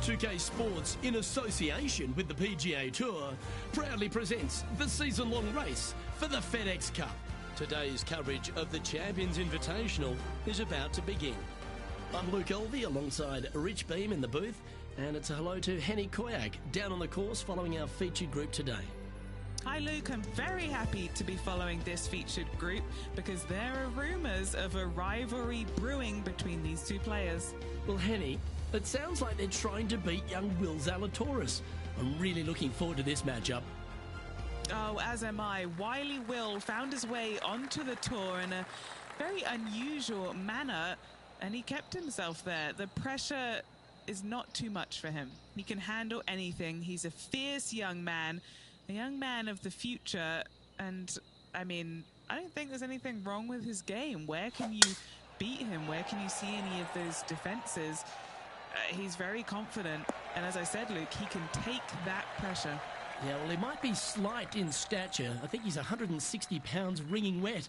2K Sports, in association with the PGA Tour, proudly presents the season-long race for the FedEx Cup. Today's coverage of the Champions Invitational is about to begin. I'm Luke Elvey alongside Rich Beam in the booth, and it's a hello to Henny Koyak down on the course following our featured group today. Hi Luke, I'm very happy to be following this featured group because there are rumours of a rivalry brewing between these two players. Well, Henny, it sounds like they're trying to beat young Will Zalatoris. I'm really looking forward to this matchup. Oh, as am I. Wily Will found his way onto the tour in a very unusual manner, and he kept himself there. The pressure is not too much for him. He can handle anything. He's a fierce young man of the future, and I mean, I don't think there's anything wrong with his game. Where can you beat him? Where can you see any of those defenses? He's very confident, and as I said, Luke, he can take that pressure. Yeah, well, he might be slight in stature. I think he's 160 pounds wringing wet,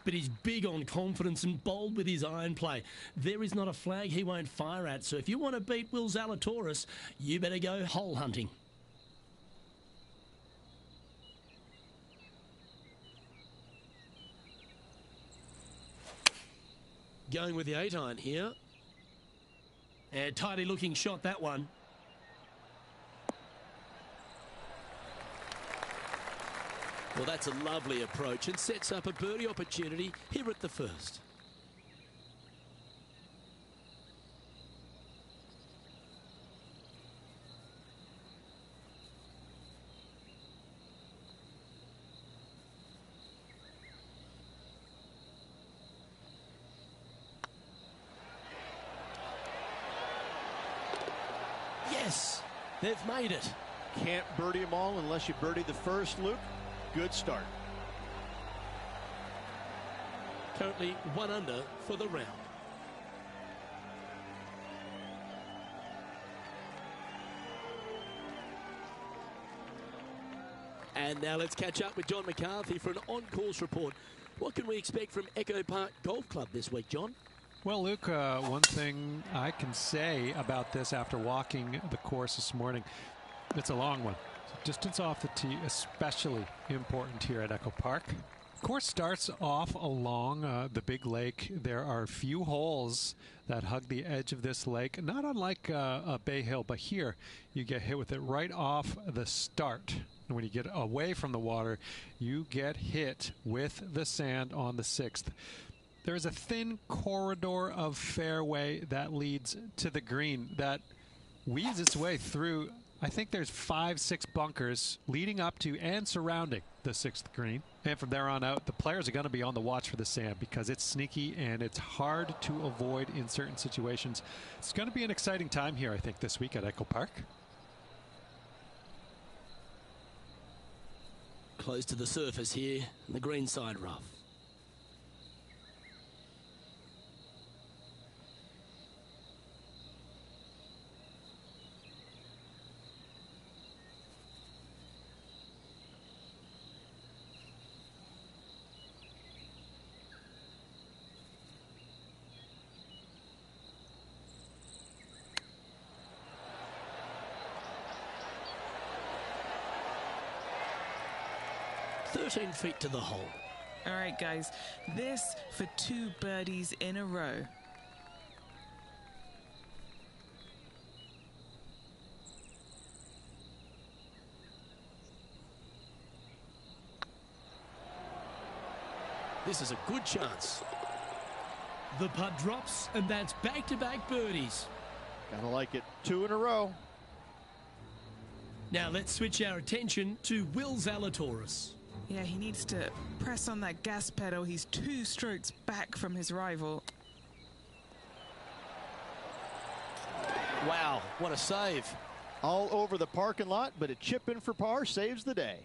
but he's big on confidence and bold with his iron play. There is not a flag he won't fire at, so if you want to beat Will Zalatoris, you better go hole hunting. Going with the 8-iron here. And tidy looking shot, that one. Well, that's a lovely approach and sets up a birdie opportunity here at the first. Yes, they've made it. Can't birdie them all unless you birdie the first, Luke. Good start. Currently 1 under for the round. And now let's catch up with John McCarthy for an on-course report. What can we expect from Echo Park Golf Club this week, John? Well, Luke, one thing I can say about this after walking the course this morning, it's a long one. Distance off the tee, especially important here at Echo Park. The course starts off along the big lake. There are a few holes that hug the edge of this lake, not unlike a Bay Hill, but here you get hit with it right off the start. And when you get away from the water, you get hit with the sand on the 6th. There is a thin corridor of fairway that leads to the green that weaves its way through. I think there's 5-6 bunkers leading up to and surrounding the 6th green. And from there on out, the players are going to be on the watch for the sand because it's sneaky and it's hard to avoid in certain situations. It's going to be an exciting time here, I think, this week at Echo Park. Close to the surface here, the green side rough. "13 feet to the hole." All right, guys, this for 2 birdies in a row. This is a good chance. The putt drops, and that's back-to-back birdies. Gotta like it. 2 in a row. Now let's switch our attention to Will Zalatoris. Yeah, he needs to press on that gas pedal. He's 2 strokes back from his rival. Wow, what a save. All over the parking lot, but a chip in for par saves the day.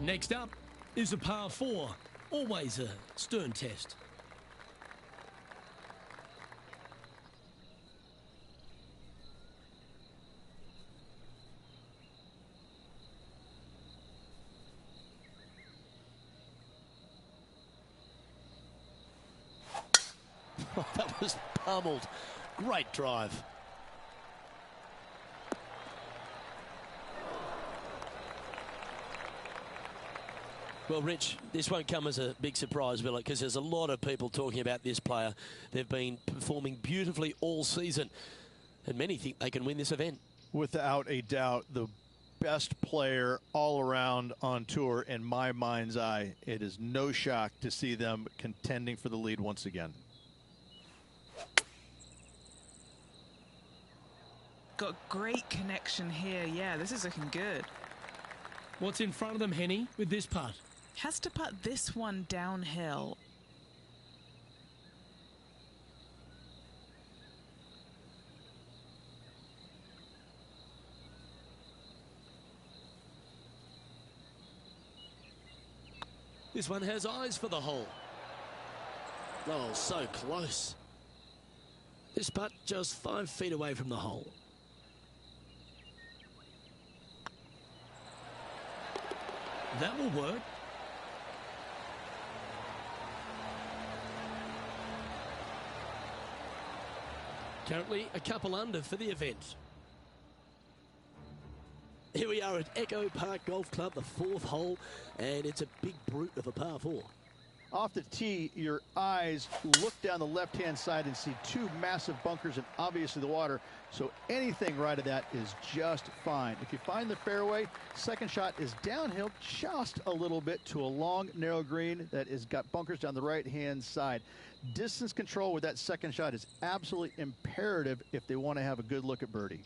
Next up is a par 4. Always a stern test. That was pummeled. Great drive. Well, Rich, this won't come as a big surprise, will it? Because there's a lot of people talking about this player. They've been performing beautifully all season, and many think they can win this event. Without a doubt, the best player all around on tour in my mind's eye. It is no shock to see them contending for the lead once again. Got great connection here. Yeah, this is looking good. What's in front of them, Henny, with this putt? Has to putt this one downhill. This one has eyes for the hole. Oh, so close. This putt just 5 feet away from the hole. That will work. Currently a couple under for the event. Here we are at Echo Park Golf Club, the 4th hole, and it's a big brute of a par 4. Off the tee, your eyes look down the left-hand side and see 2 massive bunkers and obviously the water. So anything right of that is just fine. If you find the fairway, second shot is downhill just a little bit to a long, narrow green that has got bunkers down the right-hand side. Distance control with that second shot is absolutely imperative if they want to have a good look at birdie.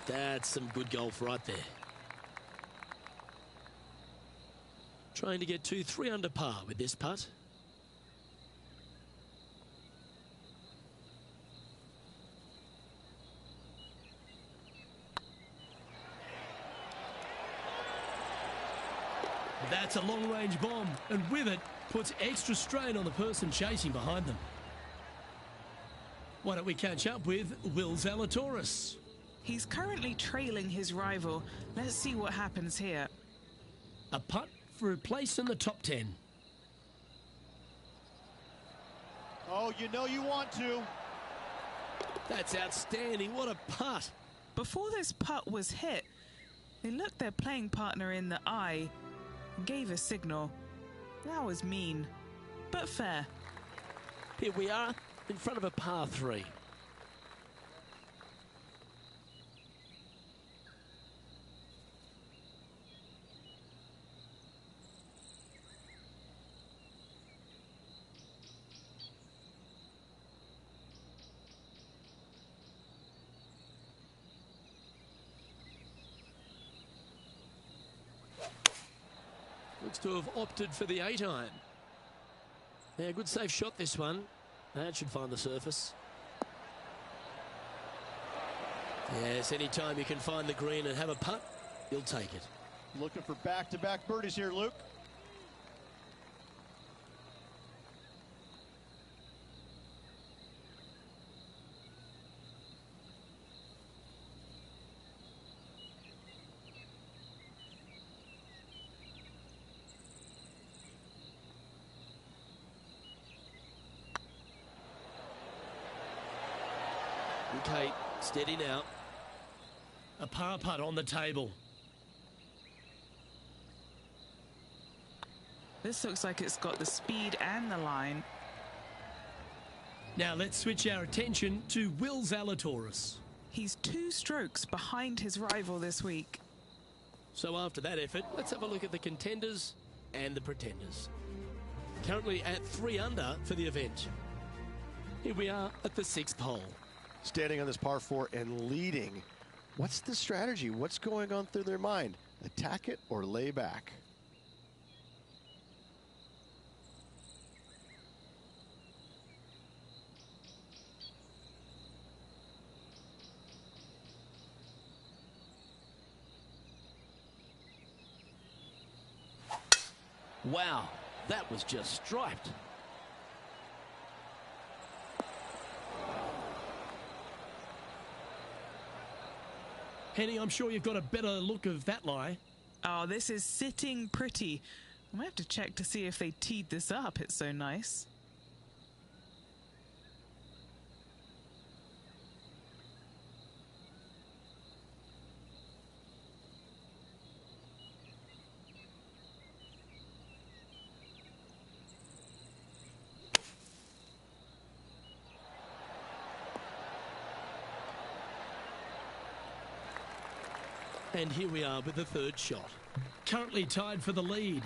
That's some good golf right there. Trying to get to 3 under par with this putt. That's a long-range bomb, and with it, puts extra strain on the person chasing behind them. Why don't we catch up with Will Zalatoris? He's currently trailing his rival. Let's see what happens here. A putt for a place in the top 10. Oh, you know you want to. That's outstanding. What a putt. Before this putt was hit, they looked their playing partner in the eye and gave a signal. That was mean, but fair. Here we are in front of a par 3. Looks to have opted for the 8-iron. Yeah, good safe shot this one. That should find the surface. Yes, anytime you can find the green and have a putt, you'll take it. Looking for back-to-back birdies here, Luke. Okay, steady now. A par putt on the table. This looks like it's got the speed and the line. Now let's switch our attention to Will Zalatoris. He's 2 strokes behind his rival this week. So after that effort, let's have a look at the contenders and the pretenders. Currently at 3 under for the event. Here we are at the 6th hole. Standing on this par 4 and leading. What's the strategy? What's going on through their mind? Attack it or lay back? Wow, that was just striped. Henny, I'm sure you've got a better look of that lie. Oh, this is sitting pretty. I might have to check to see if they teed this up. It's so nice. And here we are with the third shot. Currently tied for the lead.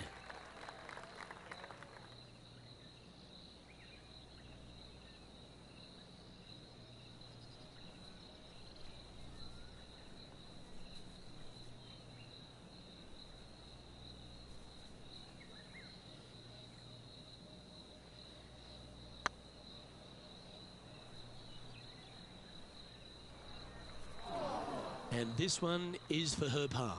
And this one is for her par.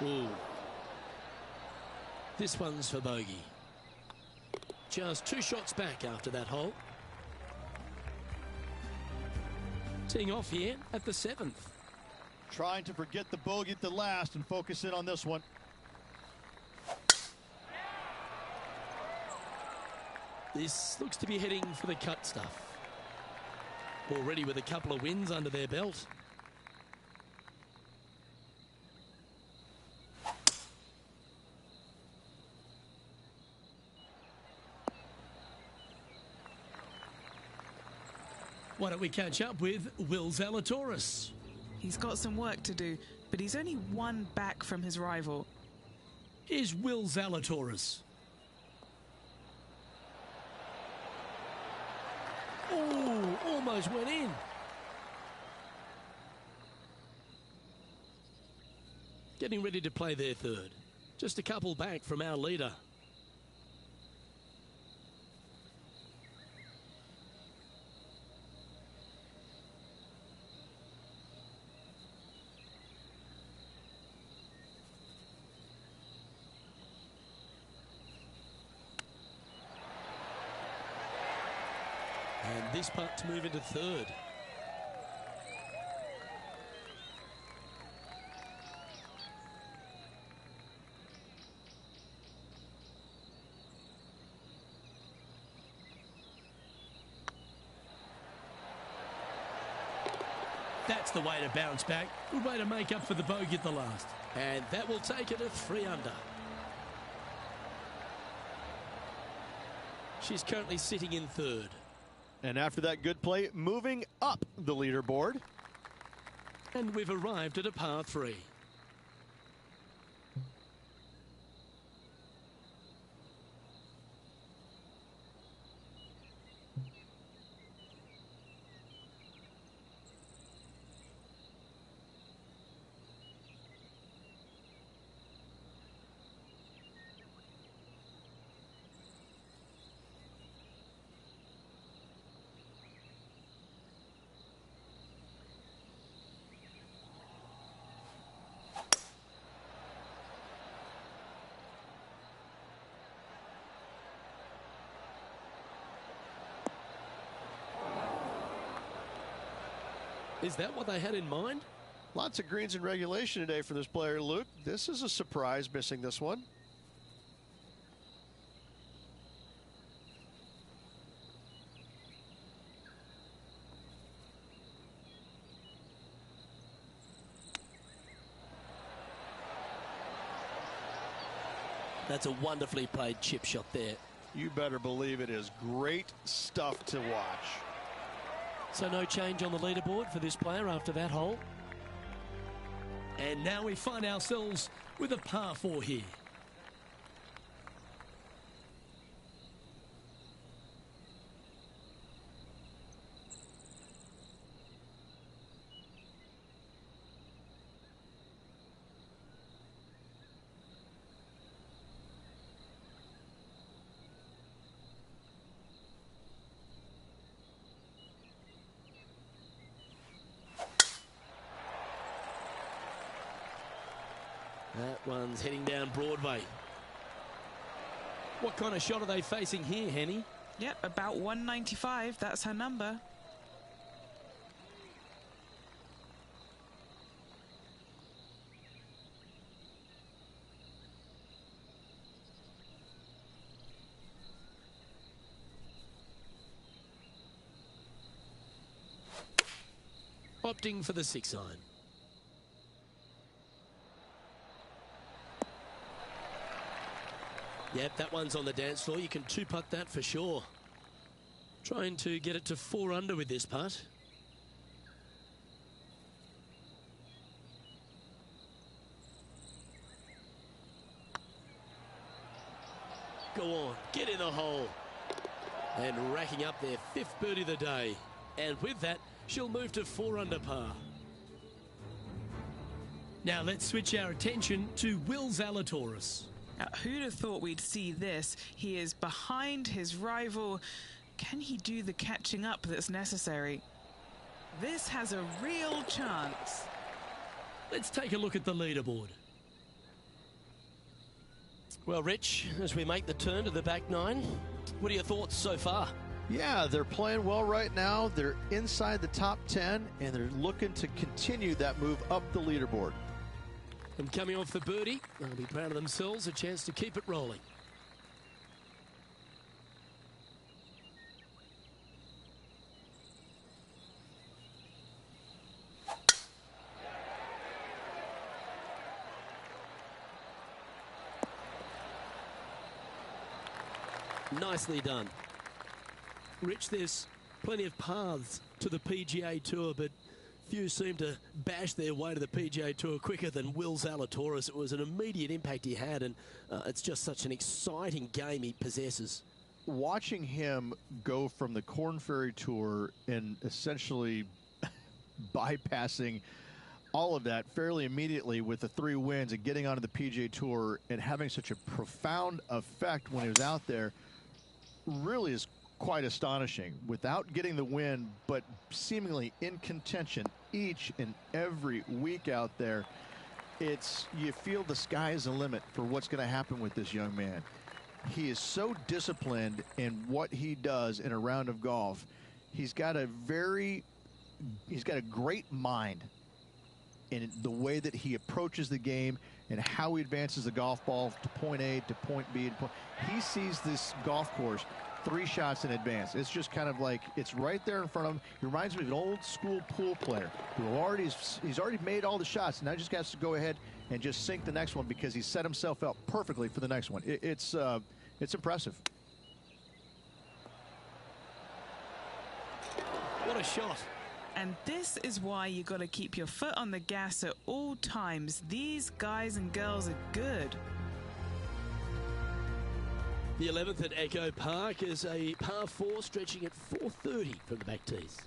Ooh. This one's for bogey. Just 2 shots back after that hole. Teeing off here at the 7th. Trying to forget the bogey at the last and focus in on this one. This looks to be heading for the cut stuff. Already with a couple of wins under their belt. Why don't we catch up with Will Zalatoris? He's got some work to do, but he's only 1 back from his rival. Here's Will Zalatoris. Oh, almost went in. Getting ready to play their third. Just a couple back from our leader. And this putt to move into third. That's the way to bounce back. Good way to make up for the bogey at the last. And that will take it to 3 under. She's currently sitting in third. And after that good play, moving up the leaderboard. And we've arrived at a par 3. Is that what they had in mind? Lots of greens in regulation today for this player, Luke. This is a surprise, missing this one. That's a wonderfully played chip shot there. You better believe it is great stuff to watch. So no change on the leaderboard for this player after that hole. And now we find ourselves with a par 4 here. That one's heading down Broadway. What kind of shot are they facing here, Henny? Yep, about 195. That's her number. Opting for the 6-iron. Yep, that one's on the dance floor. You can two-putt that for sure. Trying to get it to 4 under with this putt. Go on, get in the hole. And racking up their 5th birdie of the day. And with that, she'll move to 4 under par. Now let's switch our attention to Will Zalatoris. Now, who'd have thought we'd see this? He is behind his rival. Can he do the catching up that's necessary? This has a real chance. Let's take a look at the leaderboard. Well, Rich, as we make the turn to the back 9, what are your thoughts so far? Yeah, they're playing well right now. They're inside the top 10, and they're looking to continue that move up the leaderboard. And coming off the birdie, they'll be proud of themselves, a chance to keep it rolling. Nicely done. Rich, there's plenty of paths to the PGA Tour, but few seem to bash their way to the PGA Tour quicker than Will Zalatoris. It was an immediate impact he had, and it's just such an exciting game he possesses. Watching him go from the Korn Ferry Tour and essentially bypassing all of that fairly immediately with the 3 wins and getting onto the PGA Tour and having such a profound effect when he was out there really is quite astonishing. Without getting the win, but seemingly in contention each and every week out there, you feel the sky is the limit for what's going to happen with this young man. He is so disciplined in what he does in a round of golf. He's got a great mind in the way that he approaches the game and how he advances the golf ball to point A to point B. He sees this golf course 3 shots in advance. It's just kind of like it's right there in front of him. He reminds me of an old school pool player who he's already made all the shots, and now just has to go ahead and just sink the next one because he's set himself up perfectly for the next one. It's impressive. What a shot. And this is why you got to keep your foot on the gas at all times. These guys and girls are good. The 11th at Echo Park is a par 4 stretching at 430 from the back tees.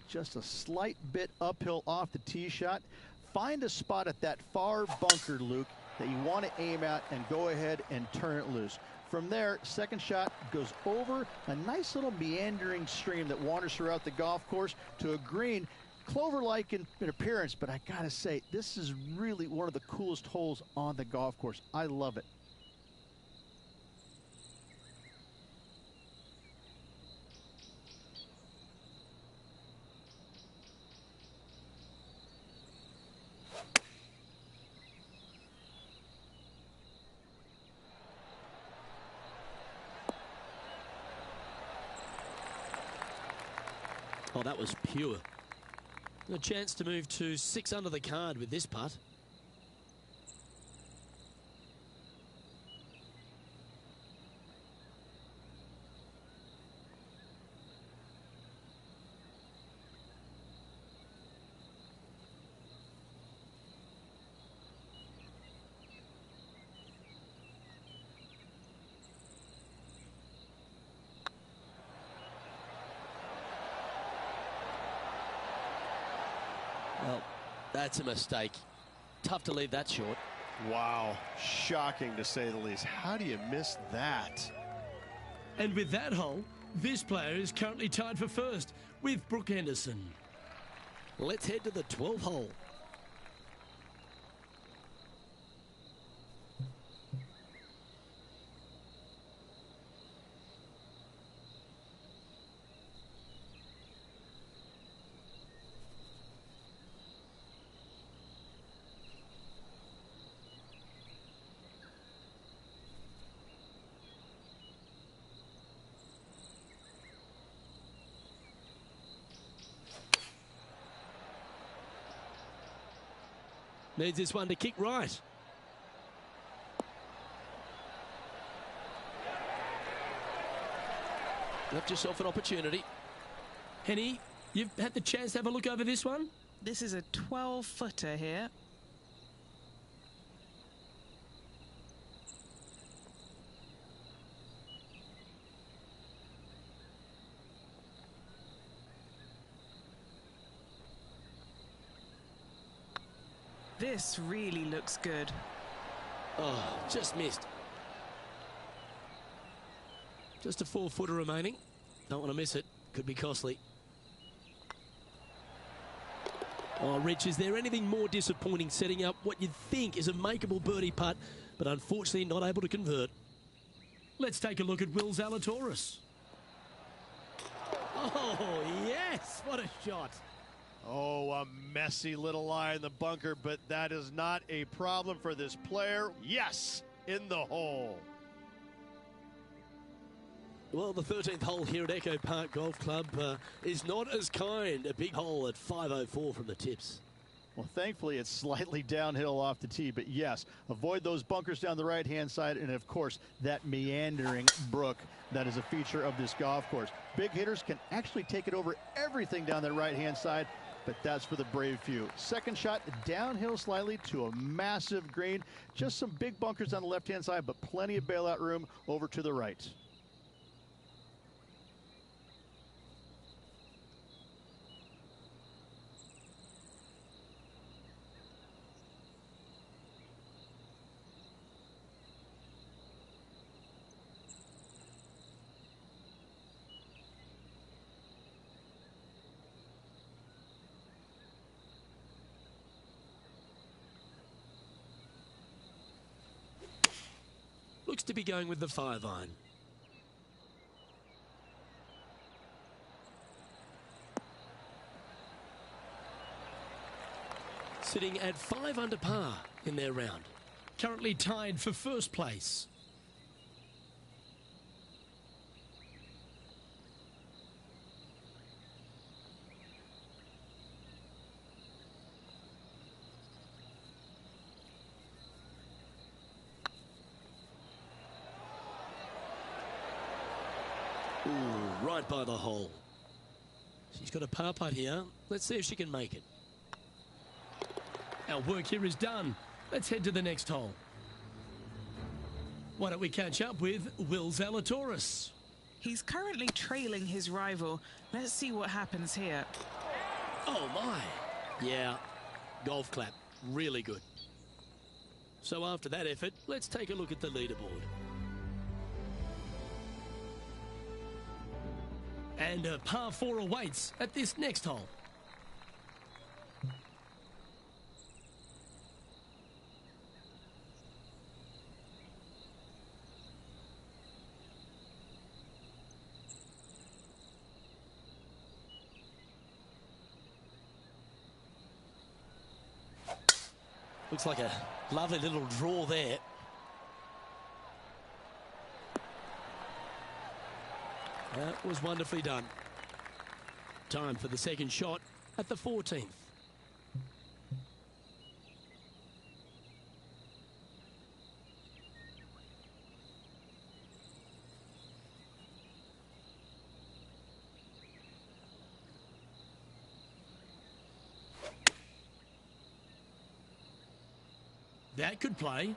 Just a slight bit uphill off the tee shot. Find a spot at that far bunker, Luke, that you want to aim at and go ahead and turn it loose. From there, second shot goes over a nice little meandering stream that wanders throughout the golf course to a green, clover-like in appearance, but I gotta say, this is really one of the coolest holes on the golf course. I love it. Oh, that was pure. A chance to move to 6 under the card with this putt. Well, that's a mistake. Tough to leave that short. Wow, shocking to say the least. How do you miss that? And with that hole, this player is currently tied for first with Brooke Henderson. Let's head to the 12th hole. Needs this one to kick right. Left yourself an opportunity. Henny, you've had the chance to have a look over this one? This is a 12-footer here. This really looks good. Oh, just missed. Just a 4-footer remaining. Don't want to miss it. Could be costly. Oh, Rich, is there anything more disappointing setting up what you'd think is a makeable birdie putt, but unfortunately not able to convert? Let's take a look at Will Zalatoris. Oh, yes! What a shot. Oh, a messy little lie in the bunker, but that is not a problem for this player. Yes, in the hole. Well, the 13th hole here at Echo Park Golf Club is not as kind. A big hole at 504 from the tips. Well, thankfully, it's slightly downhill off the tee, but yes, avoid those bunkers down the right-hand side, and of course, that meandering brook that is a feature of this golf course. Big hitters can actually take it over everything down that right-hand side, but that's for the brave few. Second shot, downhill slightly to a massive green. Just some big bunkers on the left-hand side, but plenty of bailout room over to the right. Looks to be going with the 5-iron. Sitting at 5 under par in their round. Currently tied for first place. Ooh, right by the hole. She's got a par putt here. Let's see if she can make it. Our work here is done. Let's head to the next hole. Why don't we catch up with Will Zalatoris? He's currently trailing his rival. Let's see what happens here. Oh my. Yeah, golf clap. Really good. So after that effort, let's take a look at the leaderboard. And a par 4 awaits at this next hole. Looks like a lovely little draw there. That was wonderfully done. Time for the second shot at the 14th. That could play.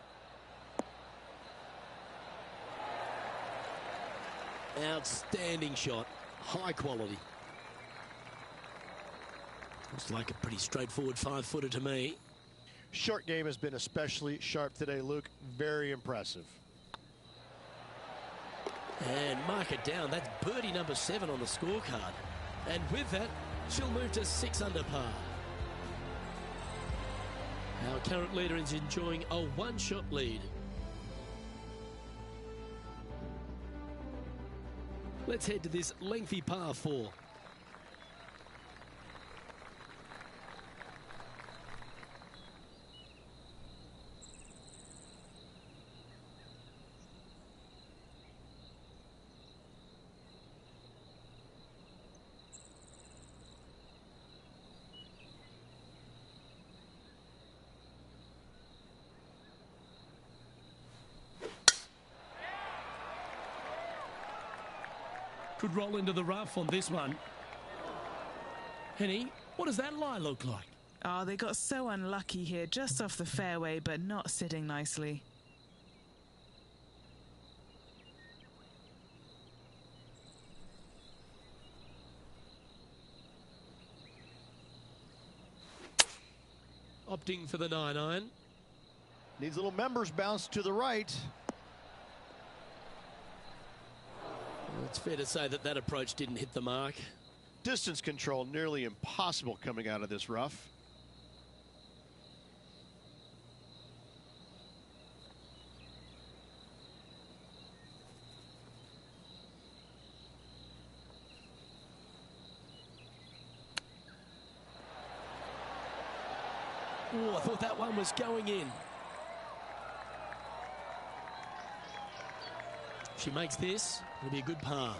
Outstanding shot. High quality. Looks like a pretty straightforward 5-footer to me. Short game has been especially sharp today, Luke. Very impressive. And mark it down. That's birdie number 7 on the scorecard. And with that, she'll move to 6 under par. Our current leader is enjoying a 1-shot lead. Let's head to this lengthy par 4. Could roll into the rough on this one. Henny, what does that lie look like? Oh, they got so unlucky here, just off the fairway, but not sitting nicely. Opting for the 9-iron. Needs a little members bounce to the right. Well, it's fair to say that that approach didn't hit the mark. Distance control nearly impossible coming out of this rough. Oh, I thought that one was going in. If she makes this, it'll be a good par.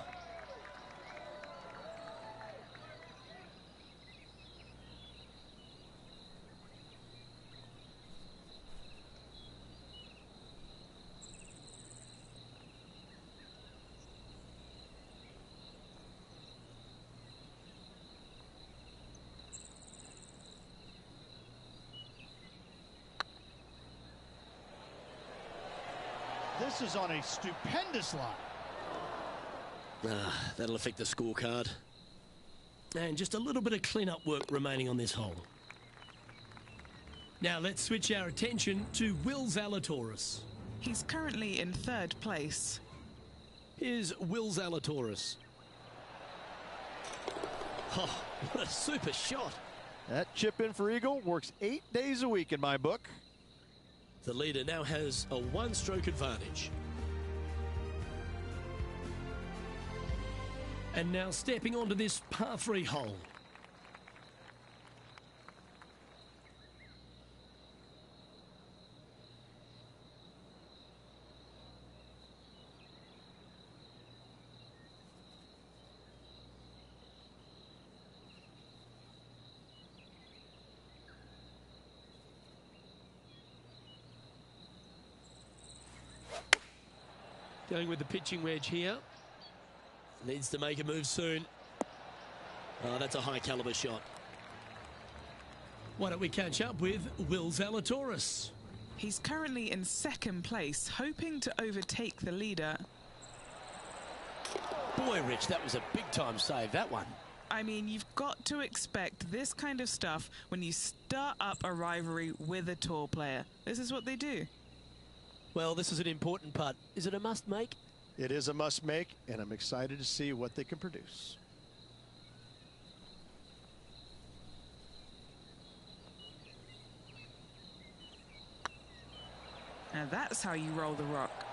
This is on a stupendous line. That'll affect the scorecard. And just a little bit of clean-up work remaining on this hole. Now let's switch our attention to Will Zalatoris. He's currently in 3rd place. Here's Will Zalatoris. Oh, what a super shot. That chip in for eagle works 8 days a week in my book. The leader now has a 1-stroke advantage. And now stepping onto this par 3 hole. Going with the pitching wedge here. Needs to make a move soon. Oh, that's a high caliber shot. Why don't we catch up with Will Zalatoris? He's currently in 2nd place, hoping to overtake the leader. Boy, Rich, that was a big time save, that one. I mean, you've got to expect this kind of stuff when you start up a rivalry with a tour player. This is what they do. Well, this is an important putt. Is it a must make? It is a must make, and I'm excited to see what they can produce. Now that's how you roll the rock.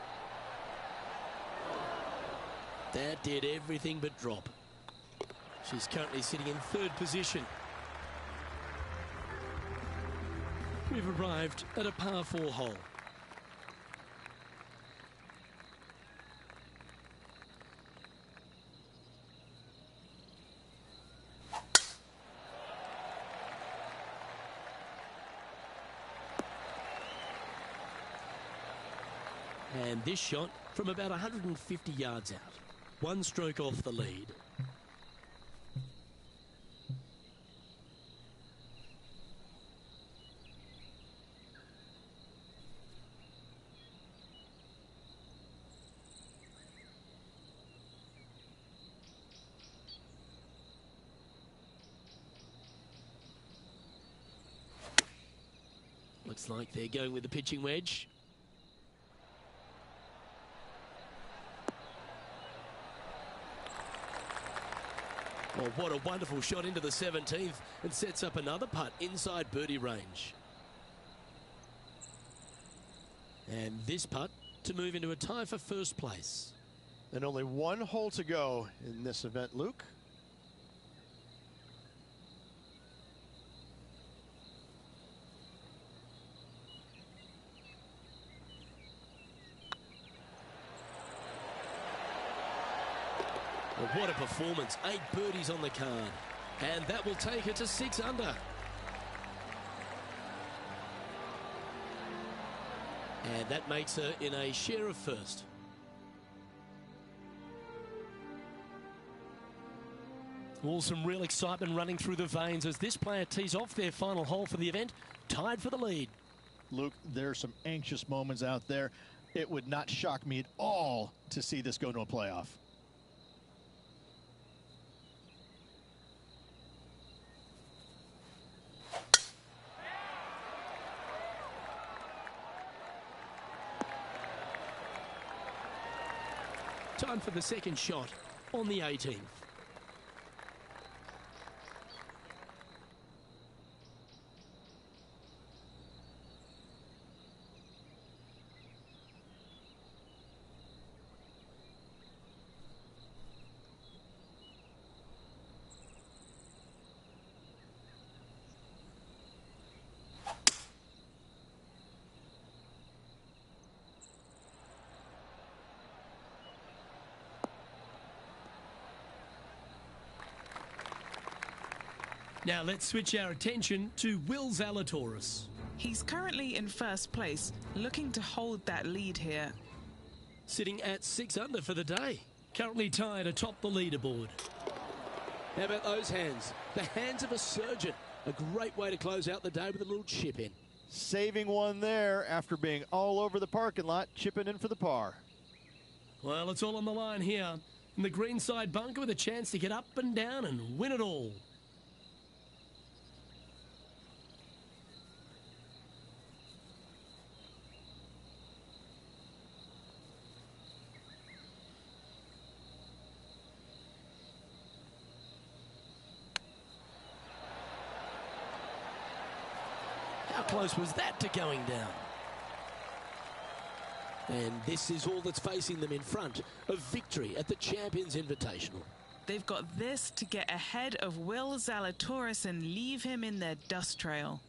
That did everything but drop. She's currently sitting in 3rd position. We've arrived at a par 4 hole. And this shot from about 150 yards out. 1 stroke off the lead. Looks like they're going with the pitching wedge. Oh, what a wonderful shot into the 17th and sets up another putt inside birdie range. And this putt to move into a tie for 1st place. And only 1 hole to go in this event, Luke. Well, what a performance. 8 birdies on the card. And that will take her to 6 under. And that makes her in a share of 1st. Well, some real excitement running through the veins as this player tees off their final hole for the event, tied for the lead. Luke, there's some anxious moments out there. It would not shock me at all to see this go to a playoff. Time for the second shot on the 18th. Now let's switch our attention to Will Zalatoris. He's currently in first place, looking to hold that lead here. Sitting at 6 under for the day. Currently tied atop the leaderboard. How about those hands? The hands of a surgeon. A great way to close out the day with a little chip in. Saving one there after being all over the parking lot, chipping in for the par. Well, it's all on the line here. In the greenside bunker with a chance to get up and down and win it all. How close was that to going down? And this is all that's facing them in front of victory at the Champions Invitational. They've got this to get ahead of Will Zalatoris and leave him in their dust trail.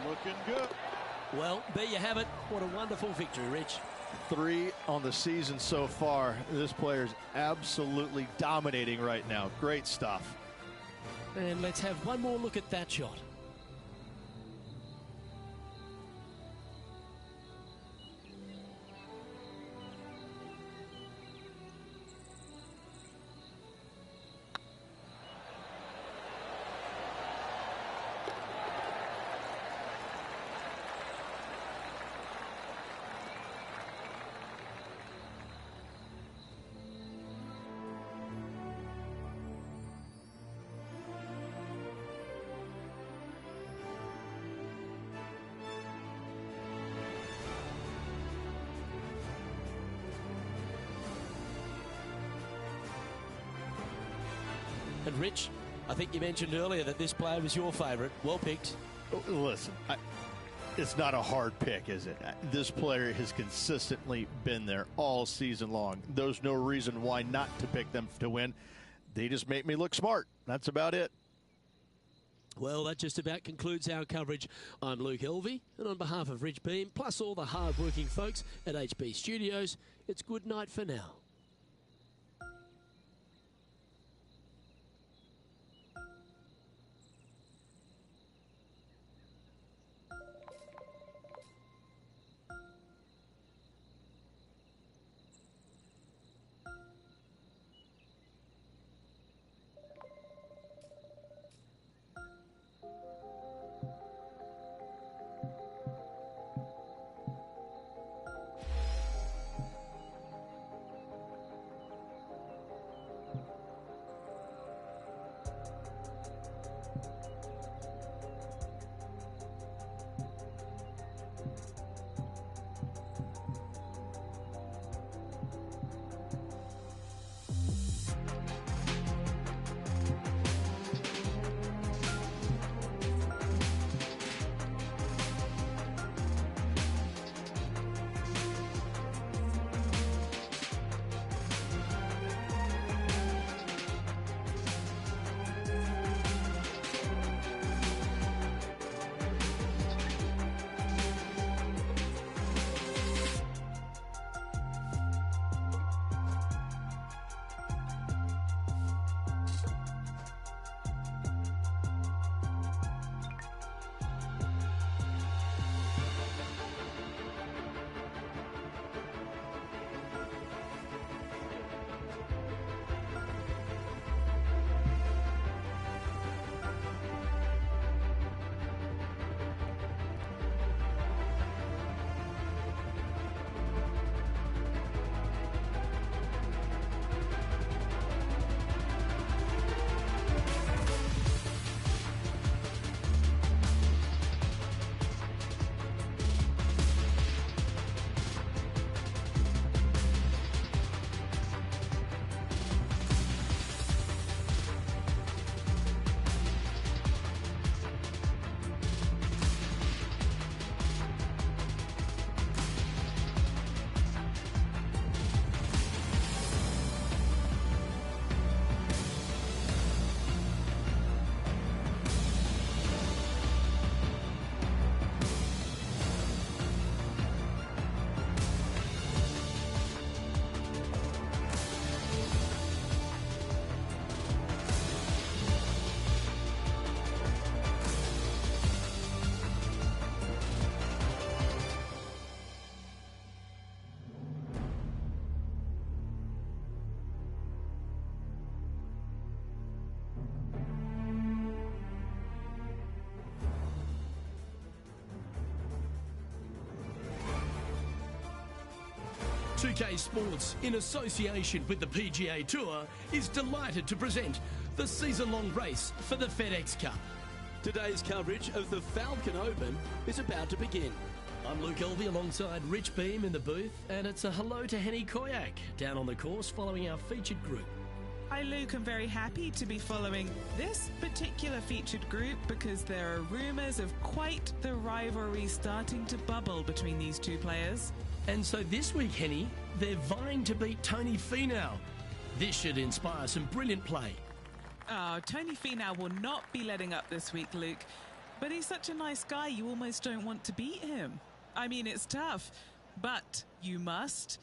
Looking good. Well, there you have it. What a wonderful victory, Rich. 3 on the season so far. This player's absolutely dominating right now. Great stuff. And let's have one more look at that shot. And Rich, I think you mentioned earlier that this player was your favourite. Well picked. Listen, it's not a hard pick, is it? This player has consistently been there all season long. There's no reason why not to pick them to win. They just make me look smart. That's about it. Well, that just about concludes our coverage. I'm Luke Elvey, and on behalf of Rich Beam, plus all the hard-working folks at HB Studios, it's good night for now. 2K Sports, in association with the PGA Tour, is delighted to present the season-long race for the FedEx Cup. Today's coverage of the Falcon Open is about to begin. I'm Luke Elvey alongside Rich Beam in the booth, and it's a hello to Henny Koyak down on the course following our featured group. Hi Luke, I'm very happy to be following this particular featured group because there are rumours of quite the rivalry starting to bubble between these two players. And so this week, Henny, they're vying to beat Tony Finau. This should inspire some brilliant play. Oh, Tony Finau will not be letting up this week, Luke. But he's such a nice guy, you almost don't want to beat him. I mean, it's tough, but you must.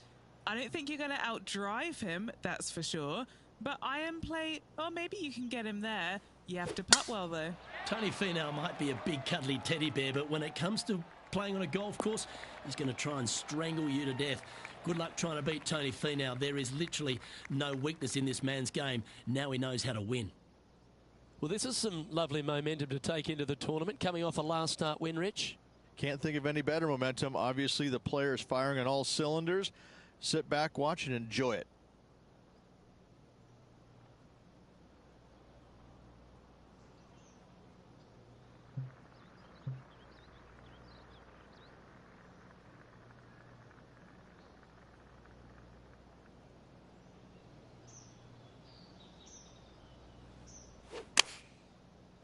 I don't think you're going to outdrive him, that's for sure. But iron play, or maybe you can get him there. You have to putt well, though. Tony Finau might be a big cuddly teddy bear, but when it comes to playing on a golf course, he's going to try and strangle you to death. Good luck trying to beat Tony Finau. There is literally no weakness in this man's game. Now he knows how to win. Well, this is some lovely momentum to take into the tournament, coming off a last start win, Rich. Can't think of any better momentum. Obviously, the player is firing on all cylinders. Sit back, watch, and enjoy it.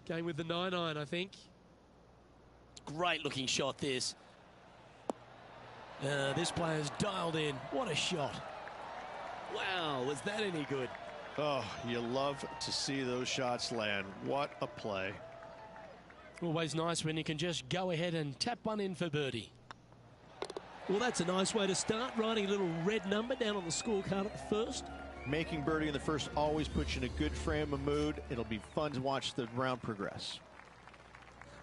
Going with the 9-iron, I think. Great looking shot, this. This player's dialed in. What a shot. Wow, was that any good? Oh, you love to see those shots land. What a play. Always nice when you can just go ahead and tap one in for birdie. Well, that's a nice way to start, writing a little red number down on the scorecard at the first. Making birdie in the first always puts you in a good frame of mood. It'll be fun to watch the round progress.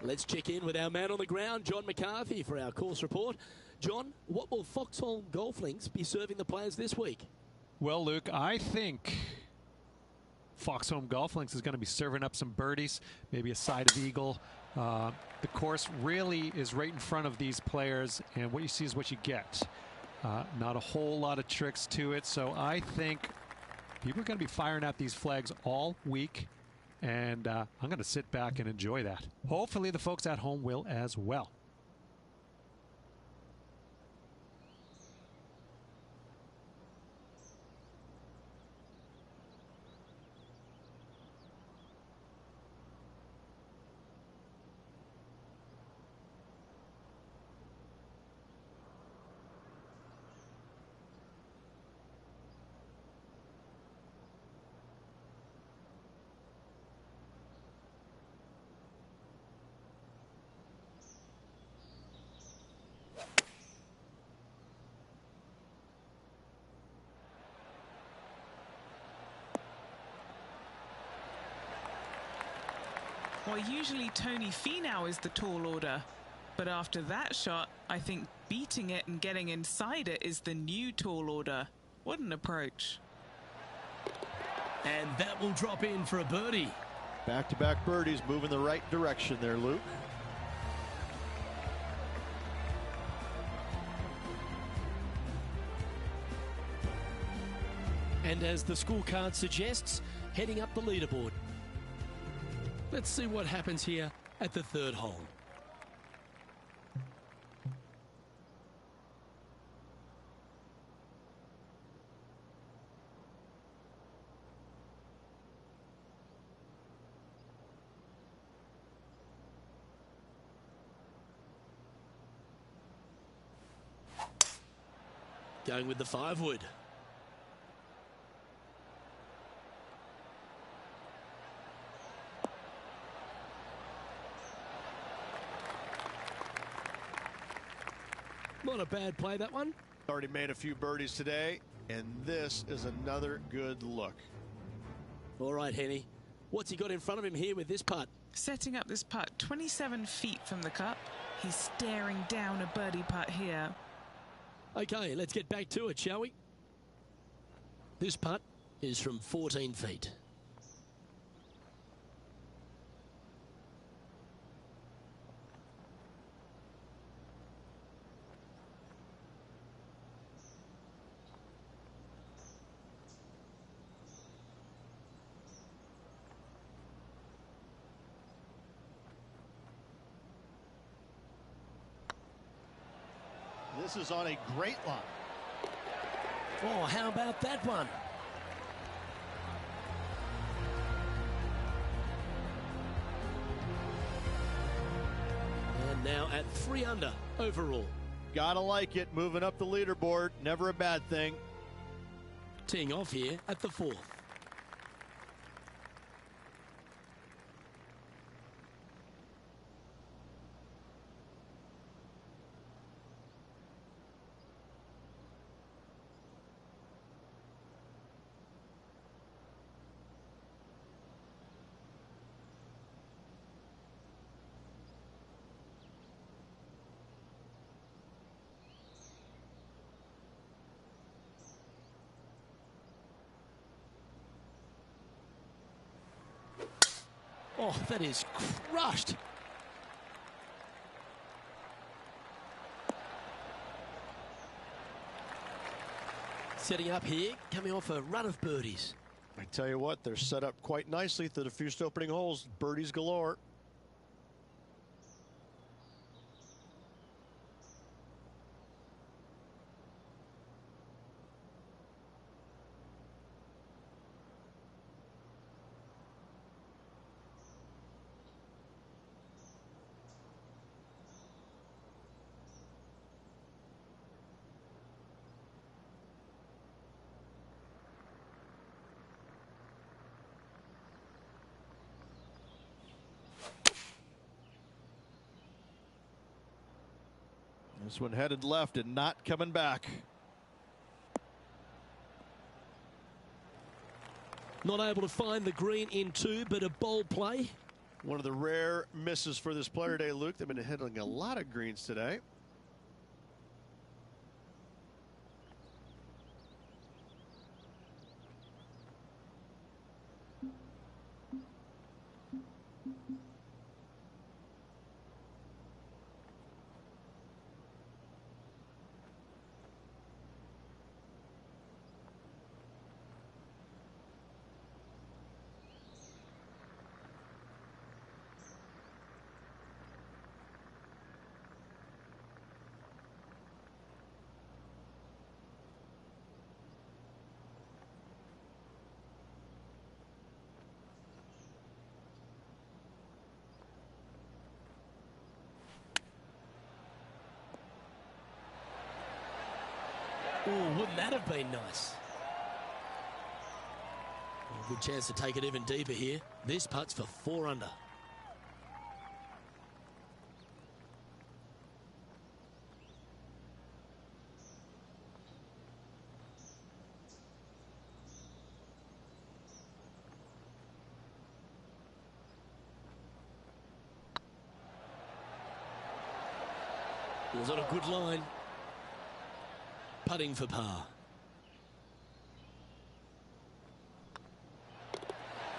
Let's check in with our man on the ground, John McCarthy, for our course report. John, what will Foxhole Golf Links be serving the players this week? Well, Luke, I think Foxhome Golf Links is going to be serving up some birdies, maybe a side of eagle. The course really is right in front of these players, and what you see is what you get. Not a whole lot of tricks to it, so I think people are going to be firing at these flags all week, and I'm going to sit back and enjoy that. Hopefully the folks at home will as well. Well, usually Tony Finau is the tall order, but after that shot, I think beating it and getting inside it is the new tall order. What an approach. And that will drop in for a birdie. Back-to-back birdies, moving the right direction there, Luke. And as the scorecard suggests, heading up the leaderboard. Let's see what happens here at the third hole. Going with the 5-wood. Not a bad play, that one. Already made a few birdies today, and this is another good look. All right, Henny. What's he got in front of him here with this putt? Setting up this putt 27 feet from the cup. He's staring down a birdie putt here. Okay, let's get back to it, shall we? This putt is from 14 feet. This is on a great line. Oh, how about that one? And now at 3 under overall. Gotta like it. Moving up the leaderboard. Never a bad thing. Teeing off here at the 4th. Oh, that is crushed. Setting up here, coming off a run of birdies. I tell you what, they're set up quite nicely through the first opening holes. Birdies galore. This one headed left and not coming back. Not able to find the green in 2, but a bold play. One of the rare misses for this player today, Luke. They've been hitting a lot of greens today. Oh, wouldn't that have been nice? Oh, good chance to take it even deeper here. This putt's for 4 under. It was on a good line. Putting for par.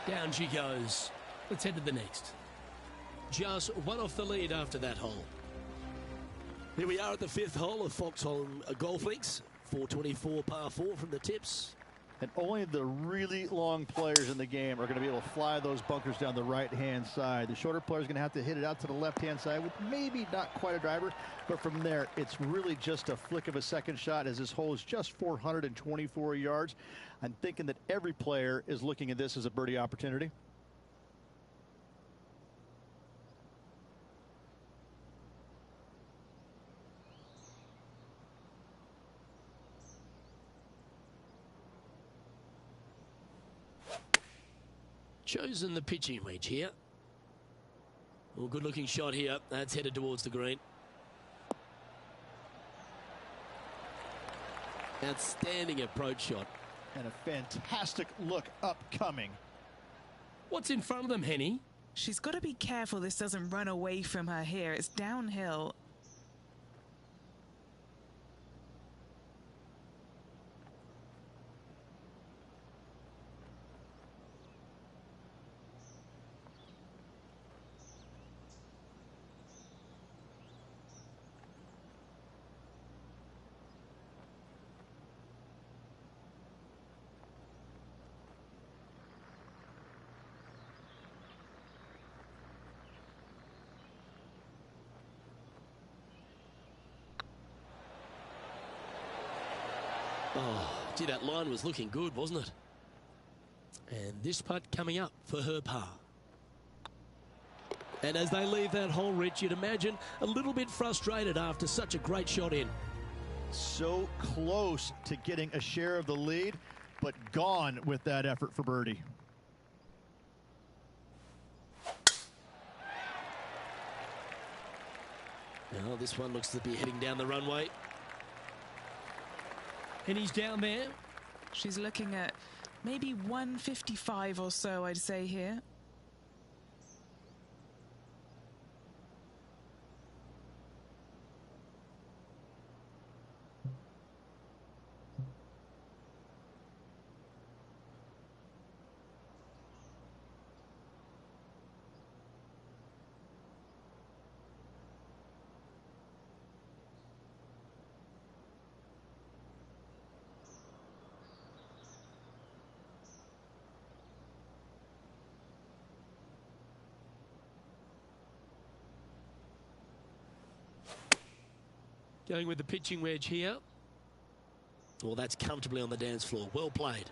Down she goes. Let's head to the next. Just one off the lead after that hole. Here we are at the 5th hole of Foxholm Golf Links. 424 par 4 from the tips. And only the really long players in the game are going to be able to fly those bunkers down the right-hand side. The shorter players are going to have to hit it out to the left-hand side with maybe not quite a driver, but from there, it's really just a flick of a second shot as this hole is just 424 yards. I'm thinking that every player is looking at this as a birdie opportunity. Chosen the pitching wedge here. Well, good looking shot here. That's headed towards the green. Outstanding approach shot. And a fantastic look upcoming. What's in front of them, Henny? She's got to be careful this doesn't run away from her here. It's downhill. Oh, gee, that line was looking good, wasn't it? And this putt coming up for her par. And as they leave that hole, Rich, you'd imagine a little bit frustrated after such a great shot in. So close to getting a share of the lead, but gone with that effort for birdie. Now this one looks to be heading down the runway. And he's down there. She's looking at maybe 155 or so, I'd say here. Going with the pitching wedge here. Well, that's comfortably on the dance floor. Well played.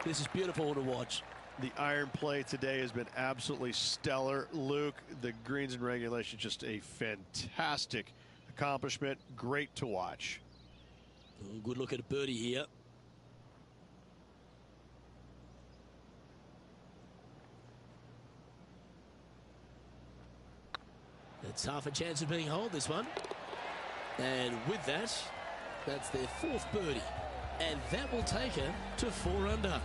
This is beautiful to watch. The iron play today has been absolutely stellar. Luke, the greens and regulation, just a fantastic accomplishment. Great to watch. Good look at a birdie here. It's half a chance of being holed, this one. And with that, that's their fourth birdie. And that will take her to 4 under.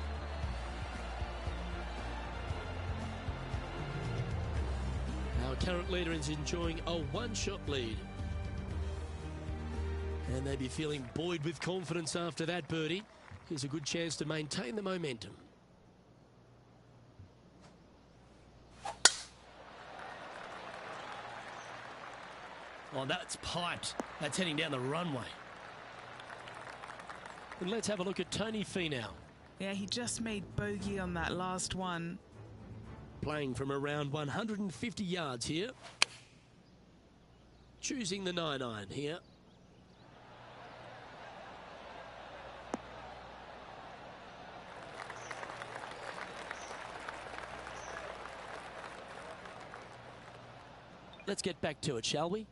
Our current leader is enjoying a one-shot lead. And they'd be feeling buoyed with confidence after that birdie. Here's a good chance to maintain the momentum. Oh, that's piped. That's heading down the runway. And let's have a look at Tony Finau. Yeah, he just made bogey on that last one. Playing from around 150 yards here. Choosing the 9-iron here. Let's get back to it, shall we?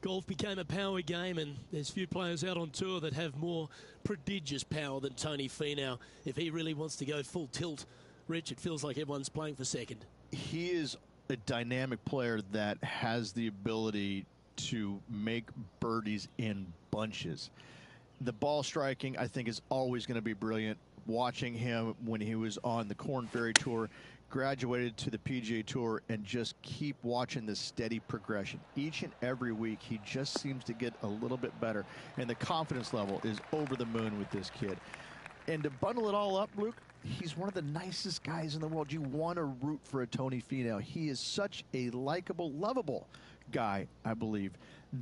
Golf became a power game, and there's few players out on tour that have more prodigious power than Tony Finau. If he really wants to go full tilt, Rich, it feels like everyone's playing for second. He is a dynamic player that has the ability to make birdies in bunches. The ball striking, I think, is always going to be brilliant. Watching him when he was on the Korn Ferry Tour, graduated to the PGA Tour, and just keep watching this steady progression. Each and every week, he just seems to get a little bit better, and the confidence level is over the moon with this kid. And to bundle it all up, Luke, he's one of the nicest guys in the world. You want to root for a Tony Finau. He is such a likable, lovable guy, I believe,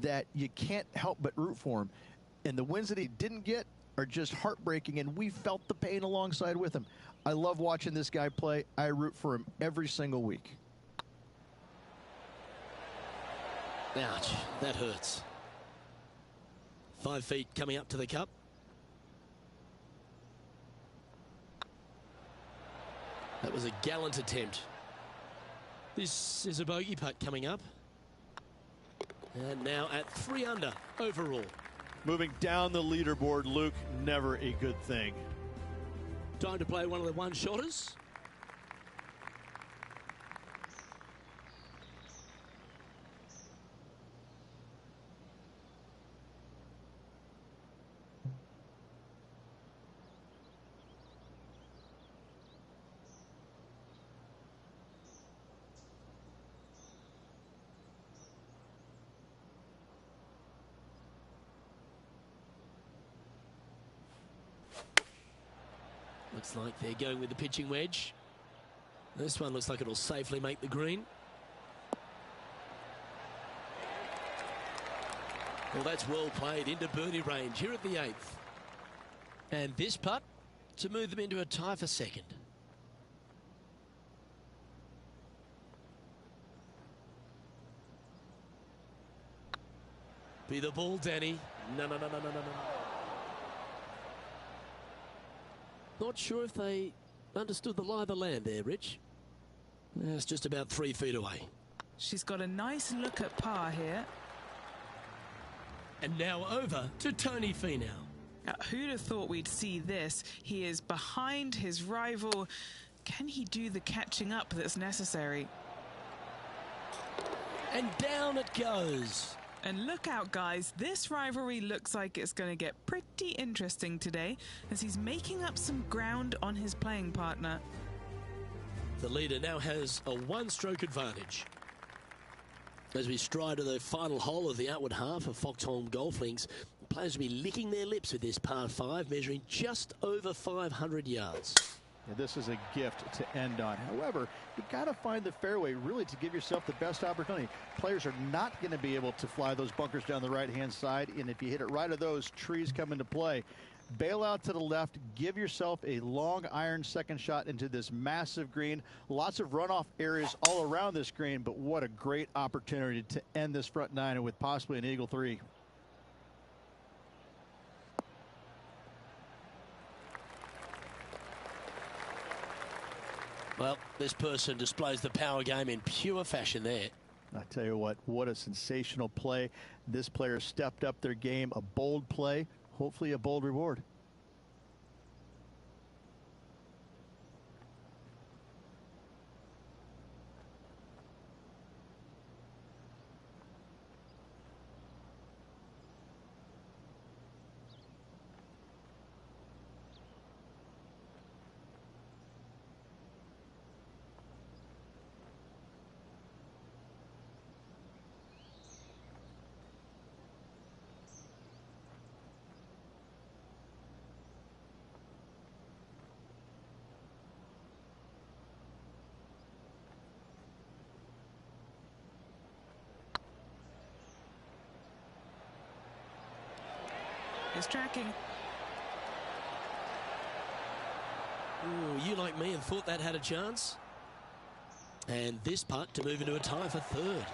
that you can't help but root for him. And the wins that he didn't get are just heartbreaking, and we felt the pain alongside with him. I love watching this guy play. I root for him every single week. Ouch, that hurts. 5 feet coming up to the cup. That was a gallant attempt. This is a bogey putt coming up. And now at 3 under overall. Moving down the leaderboard, Luke, never a good thing. Time to play one of the one-shotters. Looks like they're going with the pitching wedge. This one looks like it'll safely make the green. Well, that's well played into birdie range here at the 8th. And this putt to move them into a tie for second. Be the ball, Danny. No. Not sure if they understood the lie of the land there, Rich. It's just about 3 feet away. She's got a nice look at par here. And now over to Tony Finau. Who'd have thought we'd see this? He is behind his rival. Can he do the catching up that's necessary? And down it goes. And look out, guys. This rivalry looks like it's going to get pretty interesting today as he's making up some ground on his playing partner. The leader now has a 1-stroke advantage. As we stride to the final hole of the outward half of Foxholm Golf Links, players will be licking their lips with this par 5, measuring just over 500 yards. Yeah, this is a gift to end on. However, you got to find the fairway really to give yourself the best opportunity. Players are not going to be able to fly those bunkers down the right-hand side, and if you hit it right of those, trees come into play. Bail out to the left, give yourself a long iron second shot into this massive green. Lots of runoff areas all around this green, but what a great opportunity to end this front nine with possibly an eagle 3. Well, this person displays the power game in pure fashion there. I tell you what a sensational play. This player stepped up their game, a bold play, hopefully a bold reward. Is tracking. Ooh, you like me and thought that had a chance? And this putt to move into a tie for 3rd.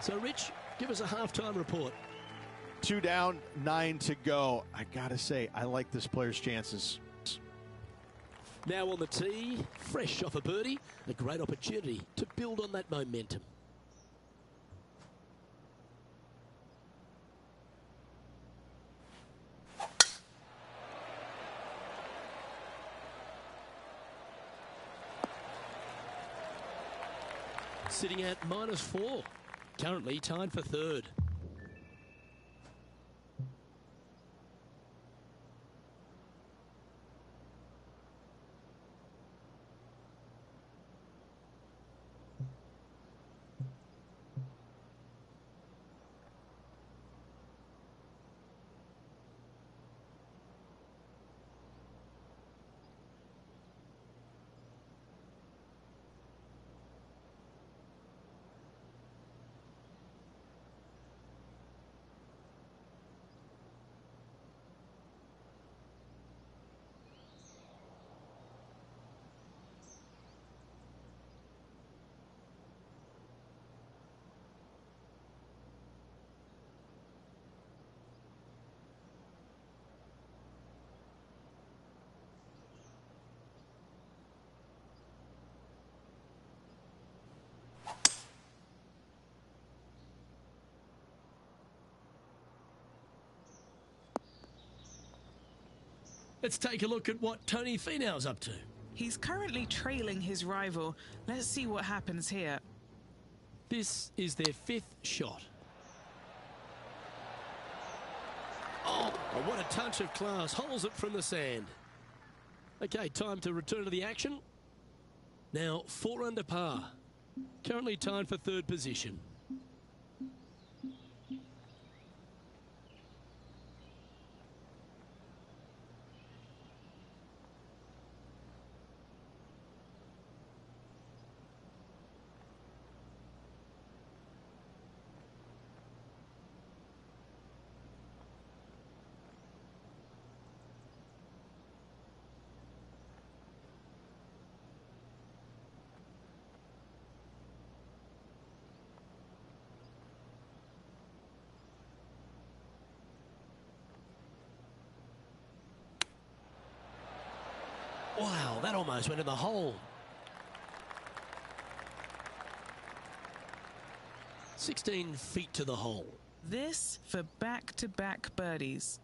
So, Rich, give us a halftime report. 2 down, 9 to go. I gotta say, I like this player's chances. Now on the tee, fresh off a birdie, a great opportunity to build on that momentum. Sitting at -4, currently tied for 3rd. Let's take a look at what Tony Finau's up to. He's currently trailing his rival. Let's see what happens here. This is their 5th shot. Oh, what a touch of class. Holds it from the sand. Okay, time to return to the action. Now 4 under par. Currently tied for 3rd position. Wow, that almost went in the hole. 16 feet to the hole. This for back-to-back birdies.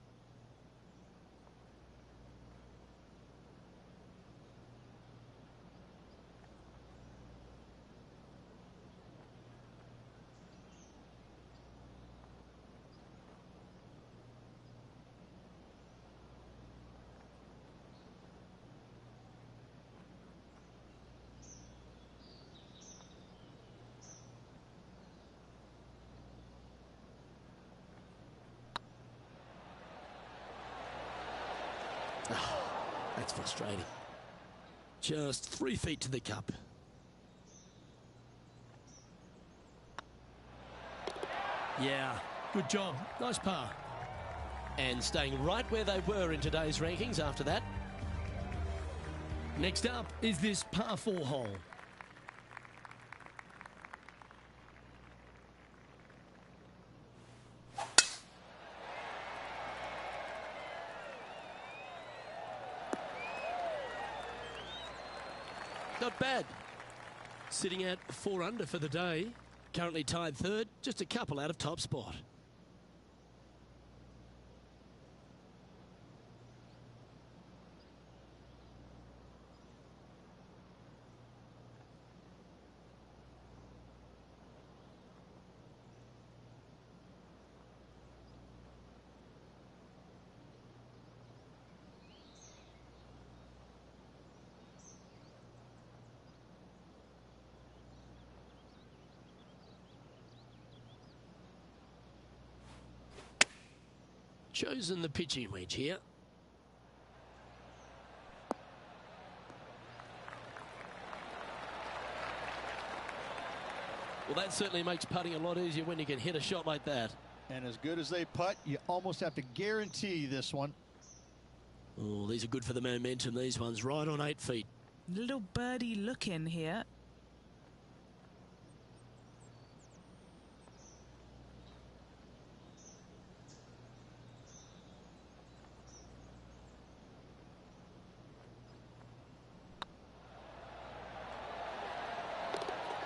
Oh, that's frustrating. Just 3 feet to the cup. Yeah, good job. Nice par. And staying right where they were in today's rankings after that. Next up is this par 4 hole. Not bad. Sitting at 4 under for the day. Currently tied third, just a couple out of top spot. Chosen the pitching wedge here. Well, that certainly makes putting a lot easier when you can hit a shot like that. And as good as they putt, you almost have to guarantee this one. Oh, these are good for the momentum, these ones, right on 8 feet. Little birdie look in here.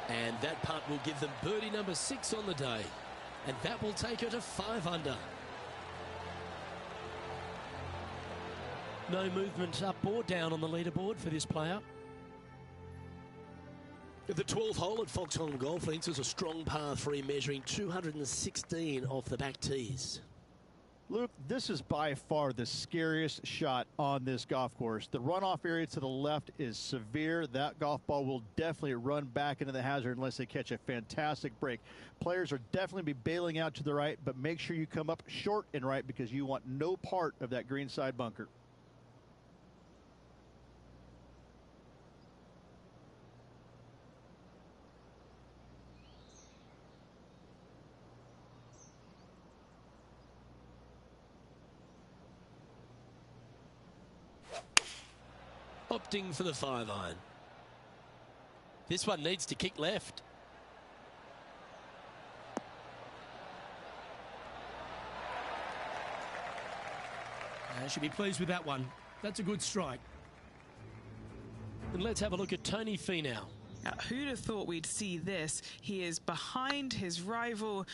And that putt will give them birdie number 6 on the day. And that will take her to 5 under. No movement up or down on the leaderboard for this player. The 12th hole at Foxholm Golf Links is a strong par 3 measuring 216 off the back tees. Luke, this is by far the scariest shot on this golf course. The runoff area to the left is severe. That golf ball will definitely run back into the hazard unless they catch a fantastic break. Players are definitely be bailing out to the right, but make sure you come up short and right because you want no part of that greenside bunker. Opting for the 5-iron. This one needs to kick left. Should be pleased with that one. That's a good strike. And let's have a look at Tony Finau. Now, who'd have thought we'd see this? He is behind his rival.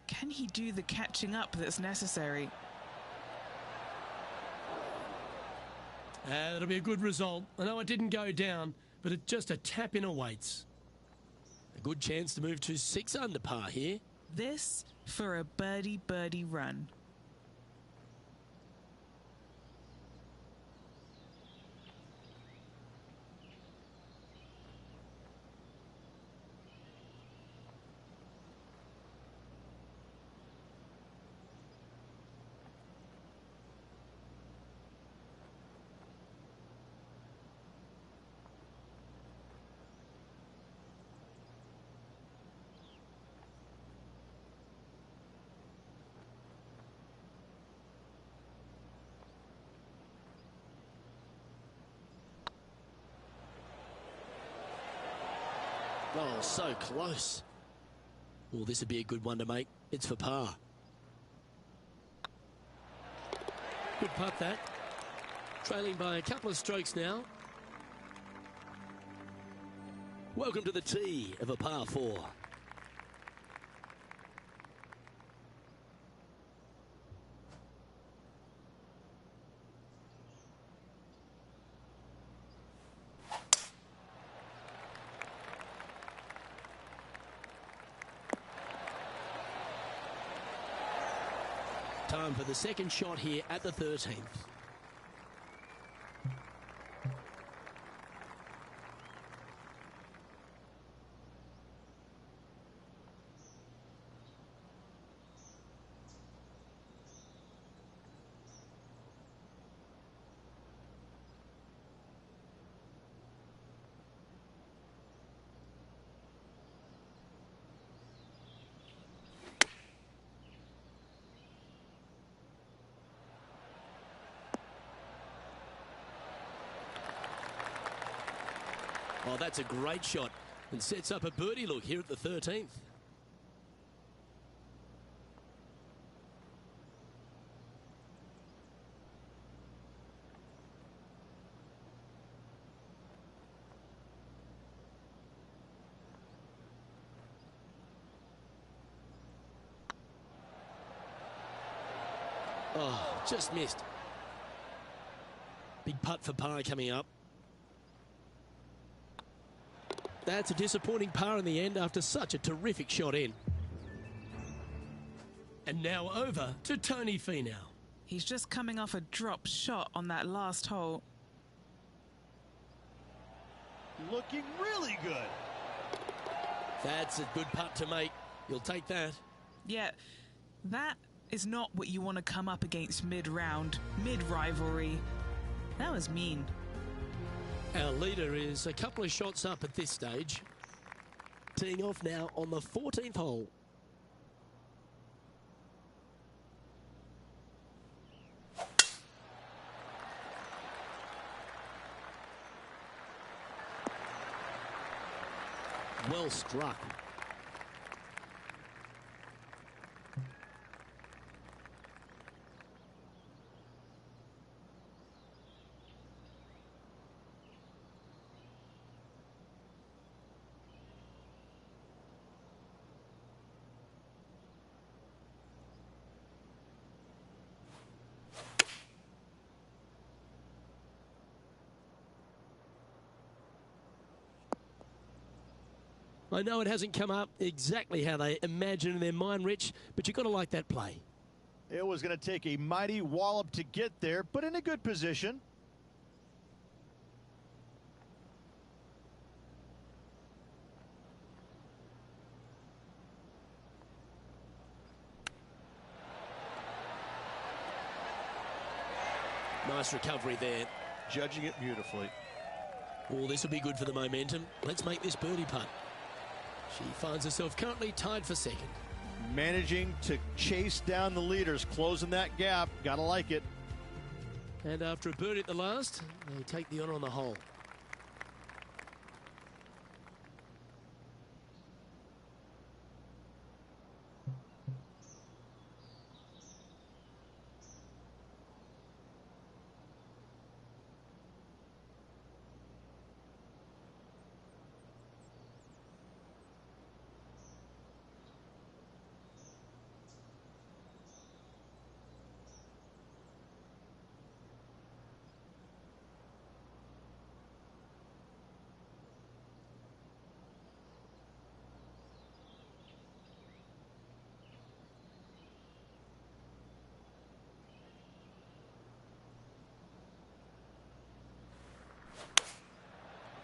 Can he do the catching up that's necessary? That'll be a good result. I know it didn't go down, but it's just a tap in awaits. A good chance to move to 6 under par here. This for a birdie run. Oh, so close. Well, this would be a good one to make. It's for par. Good putt that. Trailing by a couple of strokes now. Welcome to the tee of a par 4. Time for the second shot here at the 13th. Oh, that's a great shot and sets up a birdie look here at the 13th. Oh, just missed. Big putt for par coming up. That's a disappointing par in the end after such a terrific shot in. And now over to Tony Finau. He's just coming off a drop shot on that last hole. Looking really good. That's a good putt to make. You'll take that. Yeah, that is not what you want to come up against mid-round, mid-rivalry. That was mean. Our leader is a couple of shots up at this stage. Teeing off now on the 14th hole. Well struck. I know it hasn't come up exactly how they imagined in their mind, Rich, but you've got to like that play. It was going to take a mighty wallop to get there, but in a good position. Nice recovery there. Judging it beautifully. Oh, this will be good for the momentum. Let's make this birdie putt. She finds herself currently tied for second. Managing to chase down the leaders, closing that gap. Gotta like it. And after a birdie at the last, they take the honour on the hole.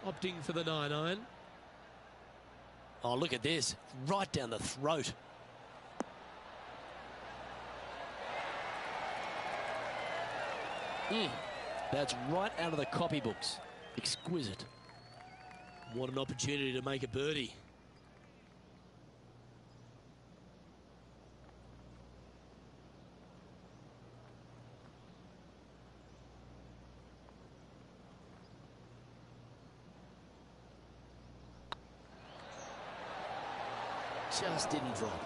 Opting for the 9-iron. Oh, look at this. Right down the throat. That's right out of the copybooks. Exquisite. What an opportunity to make a birdie. Just didn't drop.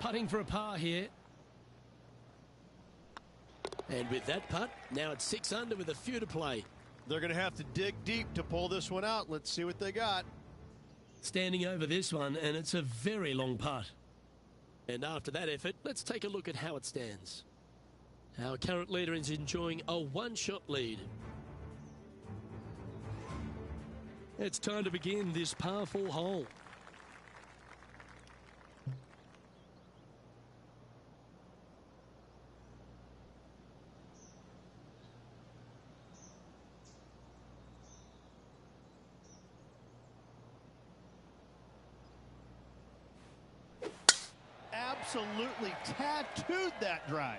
Putting for a par here. And with that putt, now it's 6 under with a few to play. They're going to have to dig deep to pull this one out. Let's see what they got. Standing over this one, and it's a very long putt. And after that effort, let's take a look at how it stands. Our current leader is enjoying a one-shot lead. It's time to begin this par 4 hole. Absolutely tattooed that drive.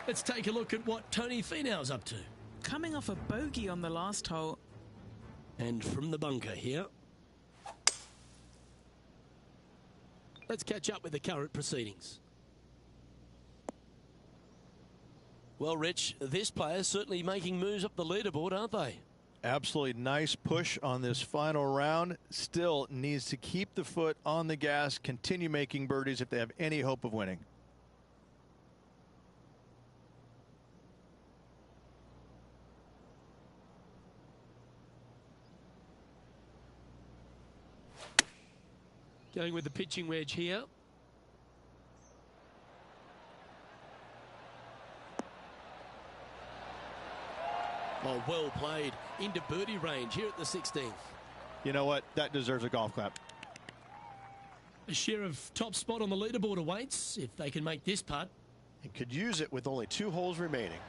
Let's take a look at what Tony Finau's up to. Coming off a bogey on the last hole. And from the bunker here. Let's catch up with the current proceedings. Well, Rich, this player's certainly making moves up the leaderboard, aren't they? Absolutely nice push on this final round. Still needs to keep the foot on the gas, continue making birdies if they have any hope of winning. Going with the pitching wedge here. Oh, well played. Into birdie range here at the 16th. You know what? That deserves a golf clap. A share of top spot on the leaderboard awaits if they can make this putt. And could use it with only 2 holes remaining.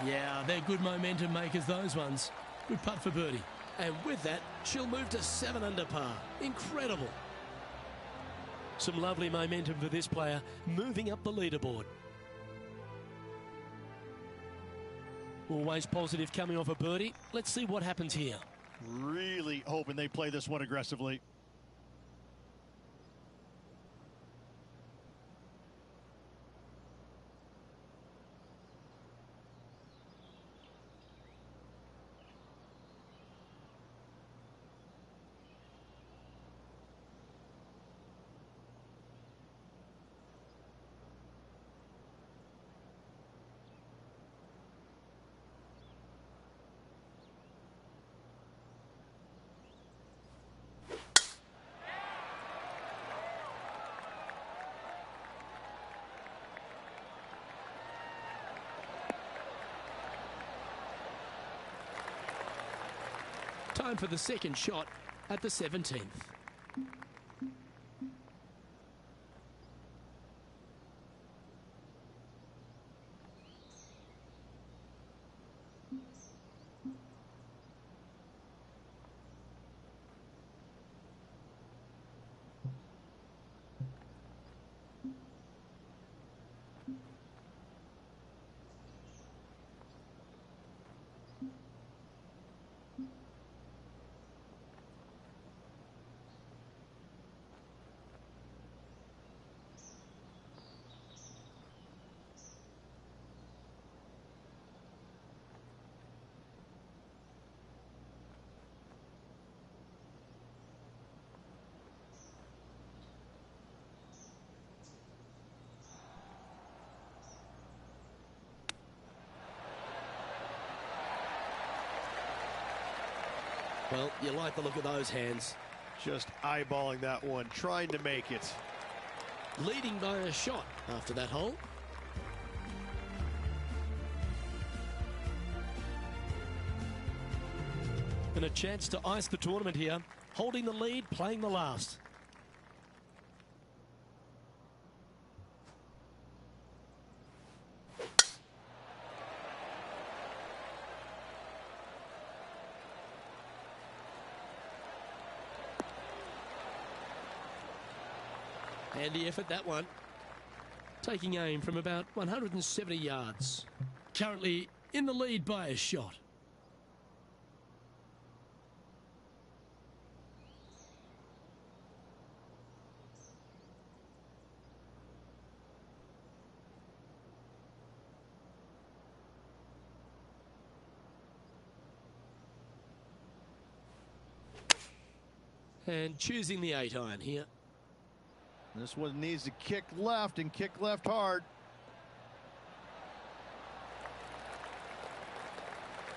Yeah, they're good momentum makers, those ones. Good putt for birdie. And with that, she'll move to 7 under par. Incredible. Some lovely momentum for this player, moving up the leaderboard. Always positive coming off a birdie. Let's see what happens here. Really hoping they play this one aggressively. Time for the second shot at the 17th. Well, you like the look of those hands. Just eyeballing that one, trying to make it. Leading by a shot after that hole. And a chance to ice the tournament here. Holding the lead, playing the last. Handy effort, that one. Taking aim from about 170 yards. Currently in the lead by a shot. And choosing the 8-iron here. This one needs to kick left and kick left hard.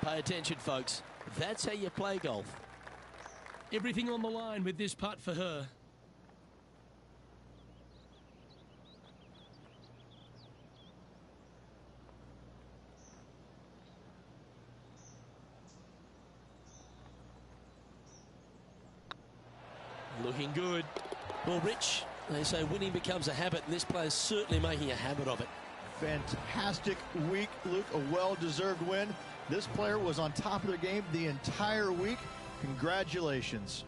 Pay attention, folks. That's how you play golf. Everything on the line with this putt for her. Looking good. Well, Rich, they say winning becomes a habit, and this player's certainly making a habit of it. Fantastic week, Luke. A well-deserved win. This player was on top of their game the entire week. Congratulations.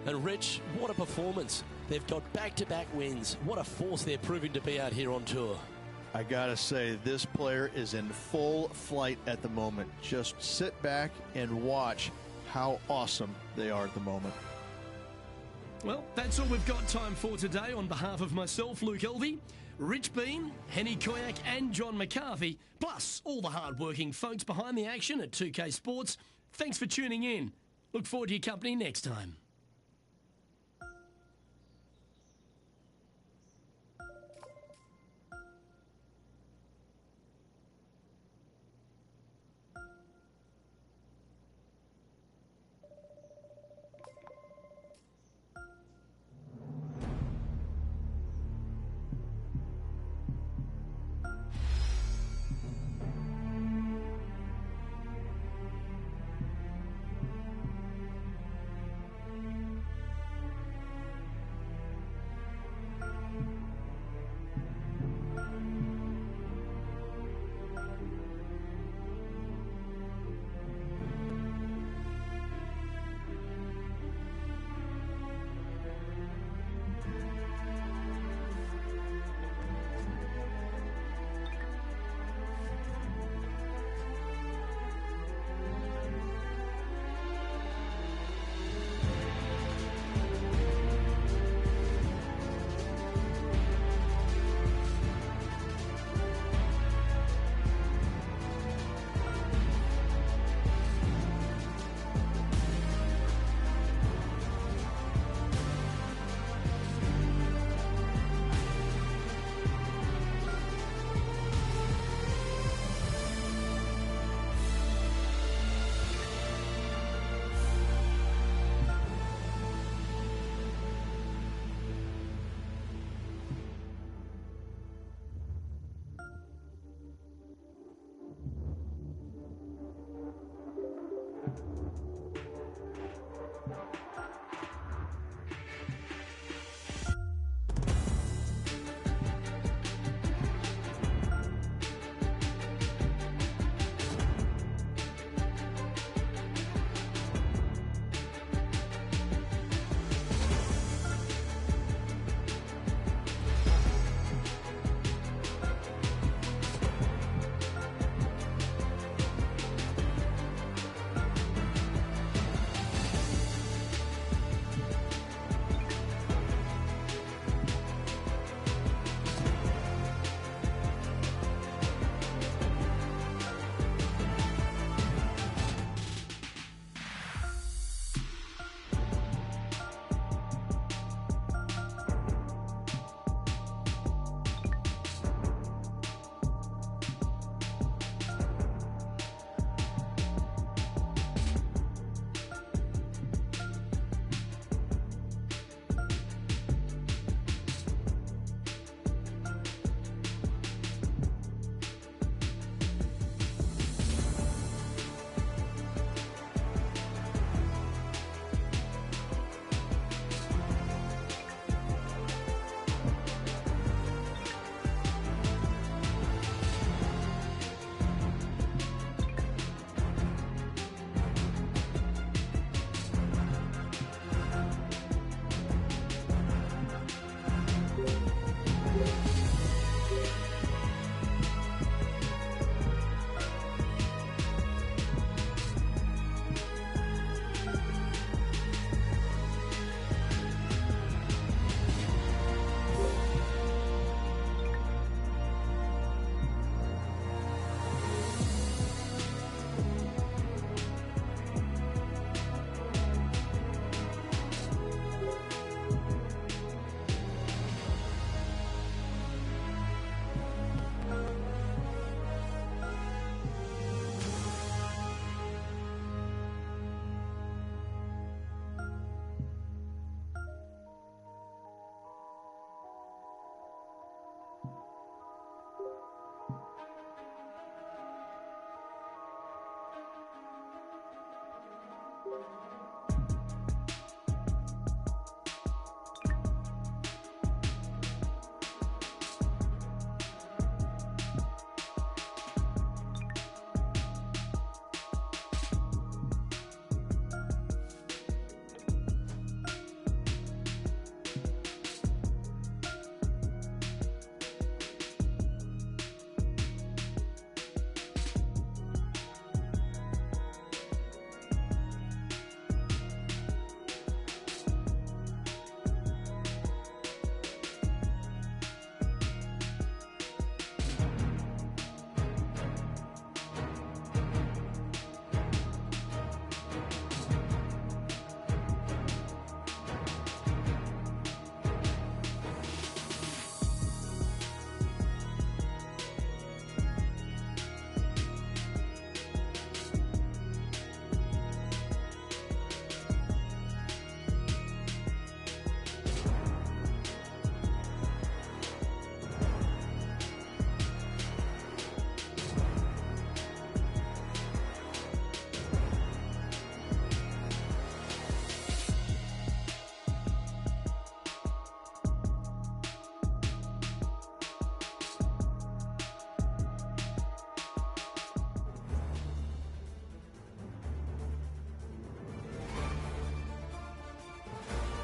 And Rich, what a performance. They've got back-to-back wins. What a force they're proving to be out here on tour. I gotta say, this player is in full flight at the moment. Just sit back and watch how awesome they are at the moment. Well, that's all we've got time for today. On behalf of myself, Luke Elvey, Rich Bean, Henny Koyak and John McCarthy, plus all the hard-working folks behind the action at 2K Sports, thanks for tuning in. Look forward to your company next time.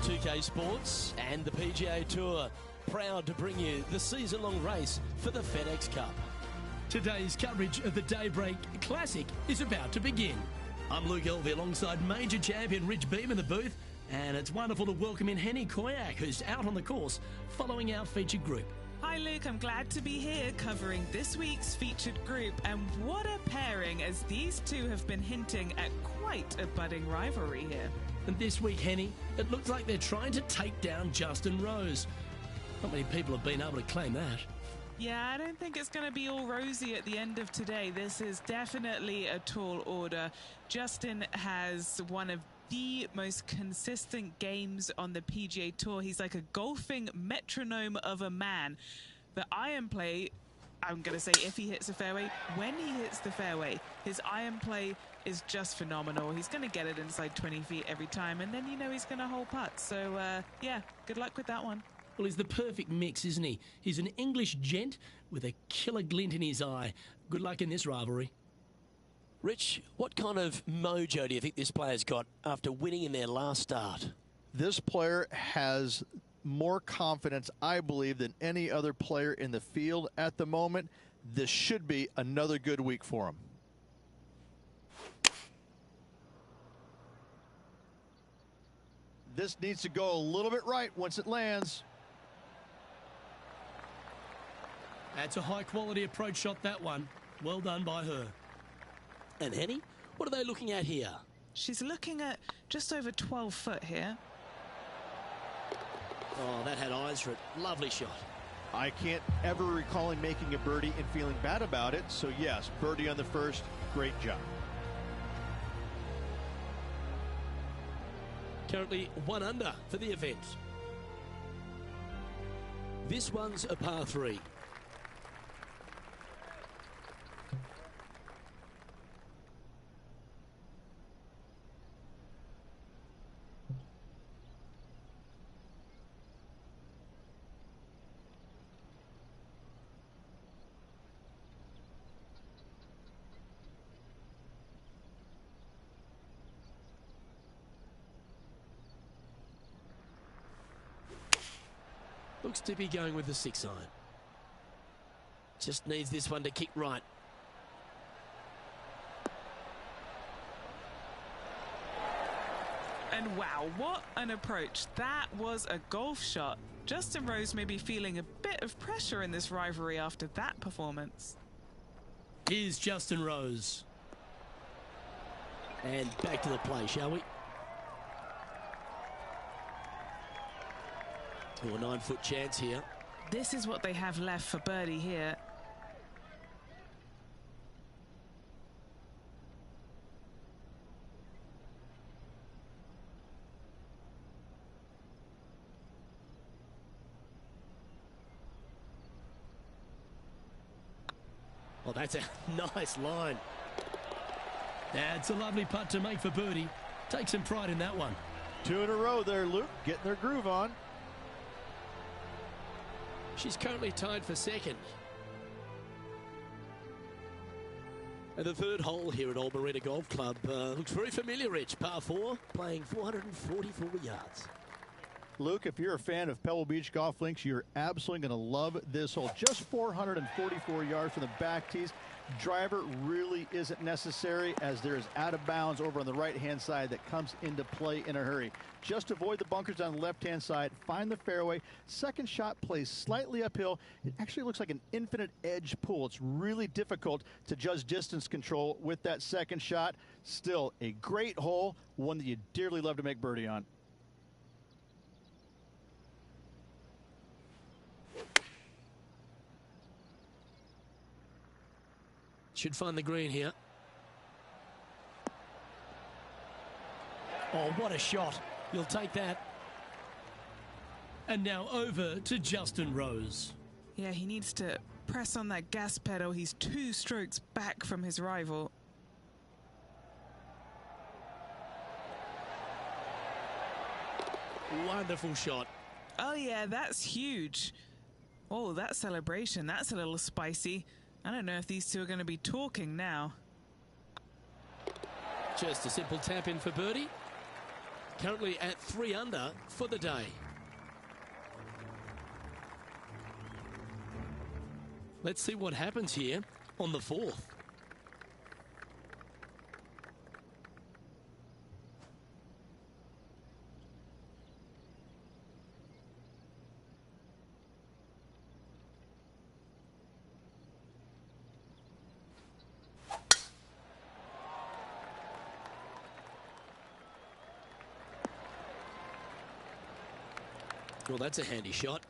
2K Sports and the PGA Tour, proud to bring you the season-long race for the FedEx Cup. Today's coverage of the Daybreak Classic is about to begin. I'm Luke Elvey alongside major champion Rich Beam in the booth, and it's wonderful to welcome in Henny Koyak, who's out on the course following our featured group. Hi Luke, I'm glad to be here covering this week's featured group, and what a pairing, as these two have been hinting at quite a budding rivalry here. And this week, Henny, it looks like they're trying to take down Justin Rose. Not many people have been able to claim that. Yeah, I don't think it's going to be all rosy at the end of today. This is definitely a tall order. Justin has one of the most consistent games on the PGA Tour. He's like a golfing metronome of a man. The iron play, I'm going to say if he hits the fairway, when he hits the fairway, his iron play is just phenomenal. He's going to get it inside 20 feet every time, and then you know he's going to hole putt. So, yeah, good luck with that one. Well, he's the perfect mix, isn't he? He's an English gent with a killer glint in his eye. Good luck in this rivalry. Rich, what kind of mojo do you think this player's got after winning in their last start? This player has more confidence, I believe, than any other player in the field at the moment. This should be another good week for him. This needs to go a little bit right once it lands. That's a high-quality approach shot, that one. Well done by her. And Henny, what are they looking at here? She's looking at just over 12 foot here. Oh, that had eyes for it. Lovely shot. I can't ever recall him making a birdie and feeling bad about it. So, yes, birdie on the first. Great job. Currently 1 under for the event. This one's a par 3. Looks to be going with the 6 iron. Just needs this one to kick right. And wow, what an approach. That was a golf shot. Justin Rose may be feeling a bit of pressure in this rivalry after that performance. Here's Justin Rose. And back to the play, shall we? To a 9-foot chance here. This is what they have left for birdie here. Well, that's a nice line. That's a lovely putt to make for birdie. Take some pride in that one. 2 in a row there, Luke. Getting their groove on. She's currently tied for second. And the third hole here at Old Marina Golf Club looks very familiar, Rich. Par 4, playing 444 yards. Luke, if you're a fan of Pebble Beach Golf Links, you're absolutely going to love this hole. Just 444 yards from the back tees. Driver really isn't necessary, as there is out of bounds over on the right-hand side that comes into play in a hurry. Just avoid the bunkers on the left-hand side. Find the fairway. Second shot plays slightly uphill. It actually looks like an infinite edge pool. It's really difficult to judge distance control with that second shot. Still a great hole, one that you dearly love to make birdie on. Should find the green here. Oh, what a shot. You'll take that. And now over to Justin Rose. Yeah, he needs to press on that gas pedal. He's 2 strokes back from his rival. Wonderful shot. Oh, yeah, that's huge. Oh, that celebration, that's a little spicy. I don't know if these two are going to be talking now. Just a simple tap in for birdie. currently at 3 under for the day. Let's see what happens here on the 4th. Well, that's a handy shot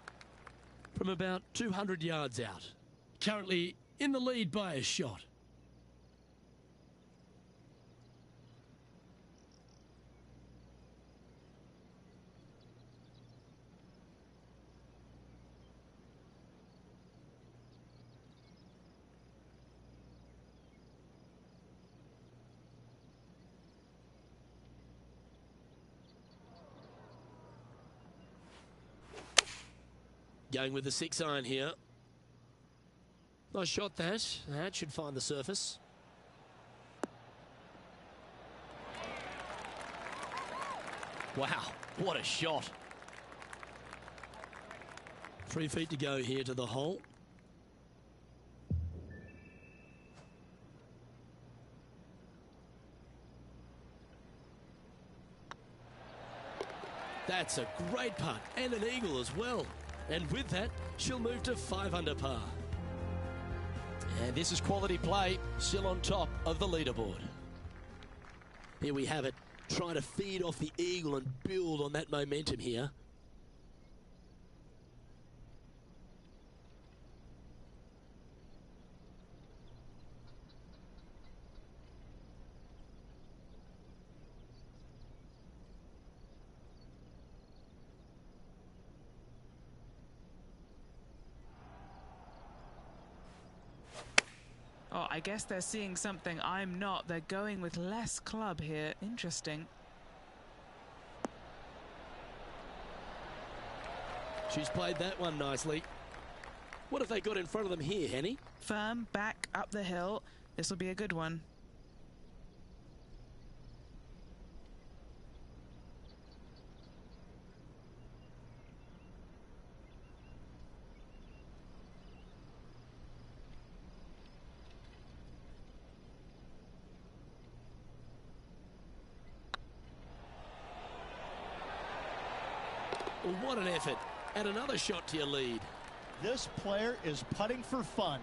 from about 200 yards out. Currently in the lead by a shot. Going with the 6-iron here. Nice shot that. That should find the surface. Wow, what a shot. 3 feet to go here to the hole. That's a great putt and an eagle as well. And with that, she'll move to 5 under par. And this is quality play, still on top of the leaderboard. Here we have it, trying to feed off the eagle and build on that momentum here. Oh, I guess they're seeing something I'm not. They're going with less club here. Interesting. She's played that one nicely. What have they got in front of them here, Henny? Firm, back, up the hill. This will be a good one. What an effort. And another shot to your lead. This player is putting for fun.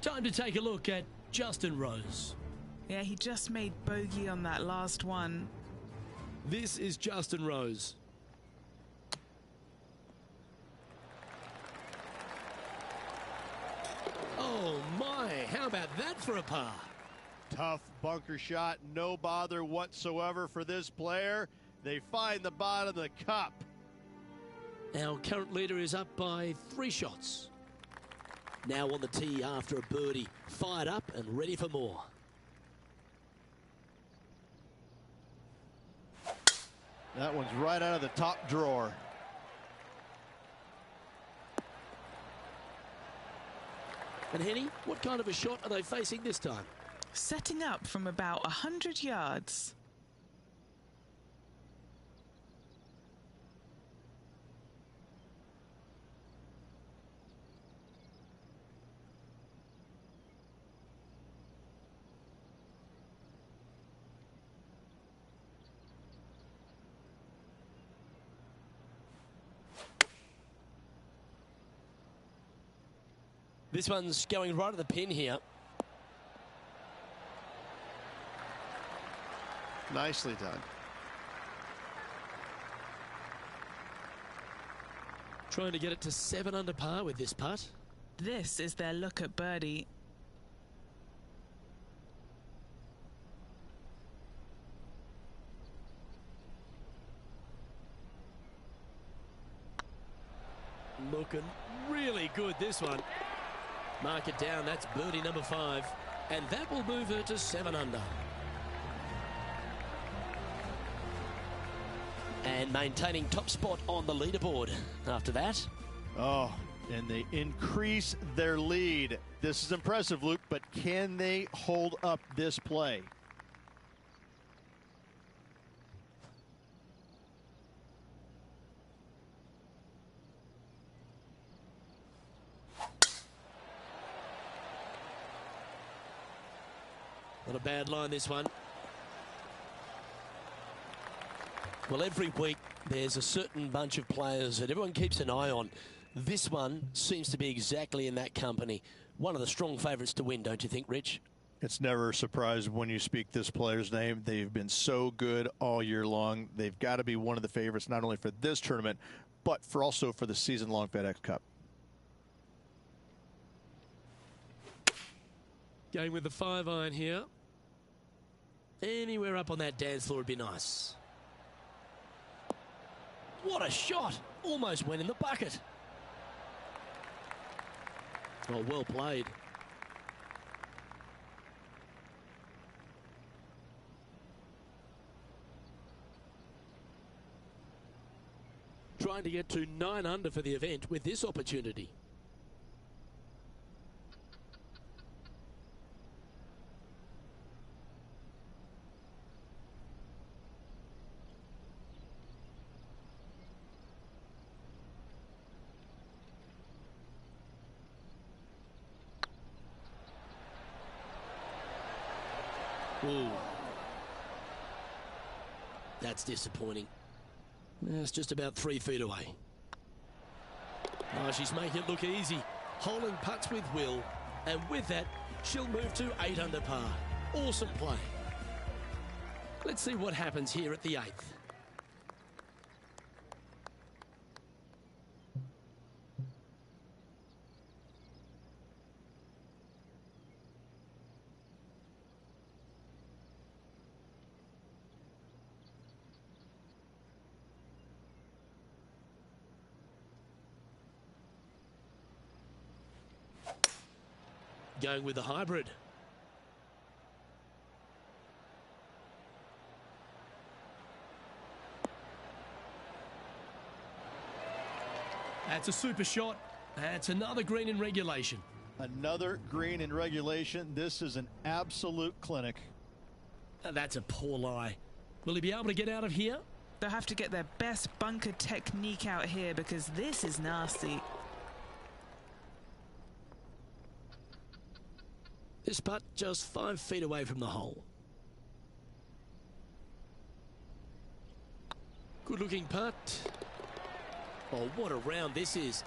Time to take a look at Justin Rose. Yeah, he just made bogey on that last one. This is Justin Rose. Oh my, how about that for a par? Tough bunker shot, no bother whatsoever for this player. They find the bottom of the cup. Our current leader is up by 3 shots. Now on the tee after a birdie, fired up and ready for more. That one's right out of the top drawer. And Henny, what kind of a shot are they facing this time? Setting up from about 100 yards. This one's going right at the pin here. Nicely done. Trying to get it to 7 under par with this putt. This is their look at birdie. Looking really good, this one. Mark it down, that's birdie number 5. And that will move her to 7 under. And maintaining top spot on the leaderboard after that. Oh, and they increase their lead. This is impressive, Luke, but can they hold up this play? Not a bad line, this one. Well, every week there's a certain bunch of players that everyone keeps an eye on. This one seems to be exactly in that company. One of the strong favourites to win, don't you think, Rich? It's never a surprise when you speak this player's name. They've been so good all year long. They've got to be one of the favorites, not only for this tournament, but also for the season-long FedEx Cup. Going with the 5-iron here. Anywhere up on that dance floor would be nice. What a shot! Almost went in the bucket. Oh, well played. Trying to get to 9 under for the event with this opportunity. Ooh. That's disappointing. It's just about 3 feet away. Oh, she's making it look easy. Holding putts with will. And with that, she'll move to 8 under par. Awesome play. Let's see what happens here at the 8th. Going with the hybrid. That's a super shot. That's another green in regulation. Another green in regulation. This is an absolute clinic. That's a poor lie. Will he be able to get out of here? They'll have to get their best bunker technique out here because this is nasty. This putt just 5 feet away from the hole. Good looking putt. Oh, what a round this is.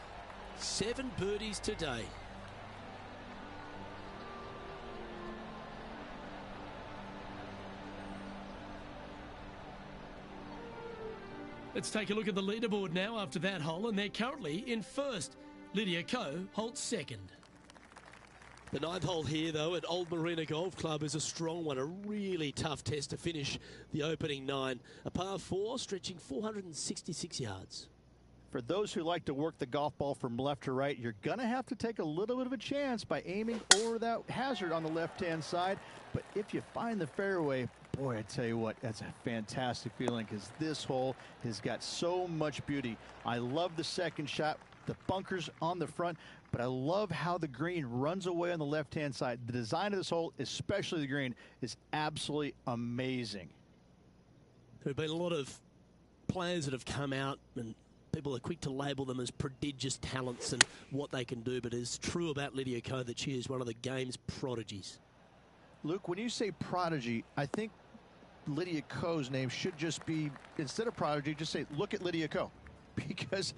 7 birdies today. Let's take a look at the leaderboard now after that hole, and they're currently in first. Lydia Ko holds second. The 9th hole here, though, at Old Marina Golf Club is a strong one, a really tough test to finish the opening 9. A par 4 stretching 466 yards. For those who like to work the golf ball from left to right, you're going to have to take a little bit of a chance by aiming over that hazard on the left-hand side. But if you find the fairway, boy, I tell you what, that's a fantastic feeling because this hole has got so much beauty. I love the second shot, the bunkers on the front, but I love how the green runs away on the left-hand side. The design of this hole, especially the green, is absolutely amazing. There have been a lot of players that have come out and people are quick to label them as prodigious talents and what they can do, but it's true about Lydia Ko that she is one of the game's prodigies. Luke, when you say prodigy, I think Lydia Ko's name should just be, instead of prodigy, just say, look at Lydia Ko. Because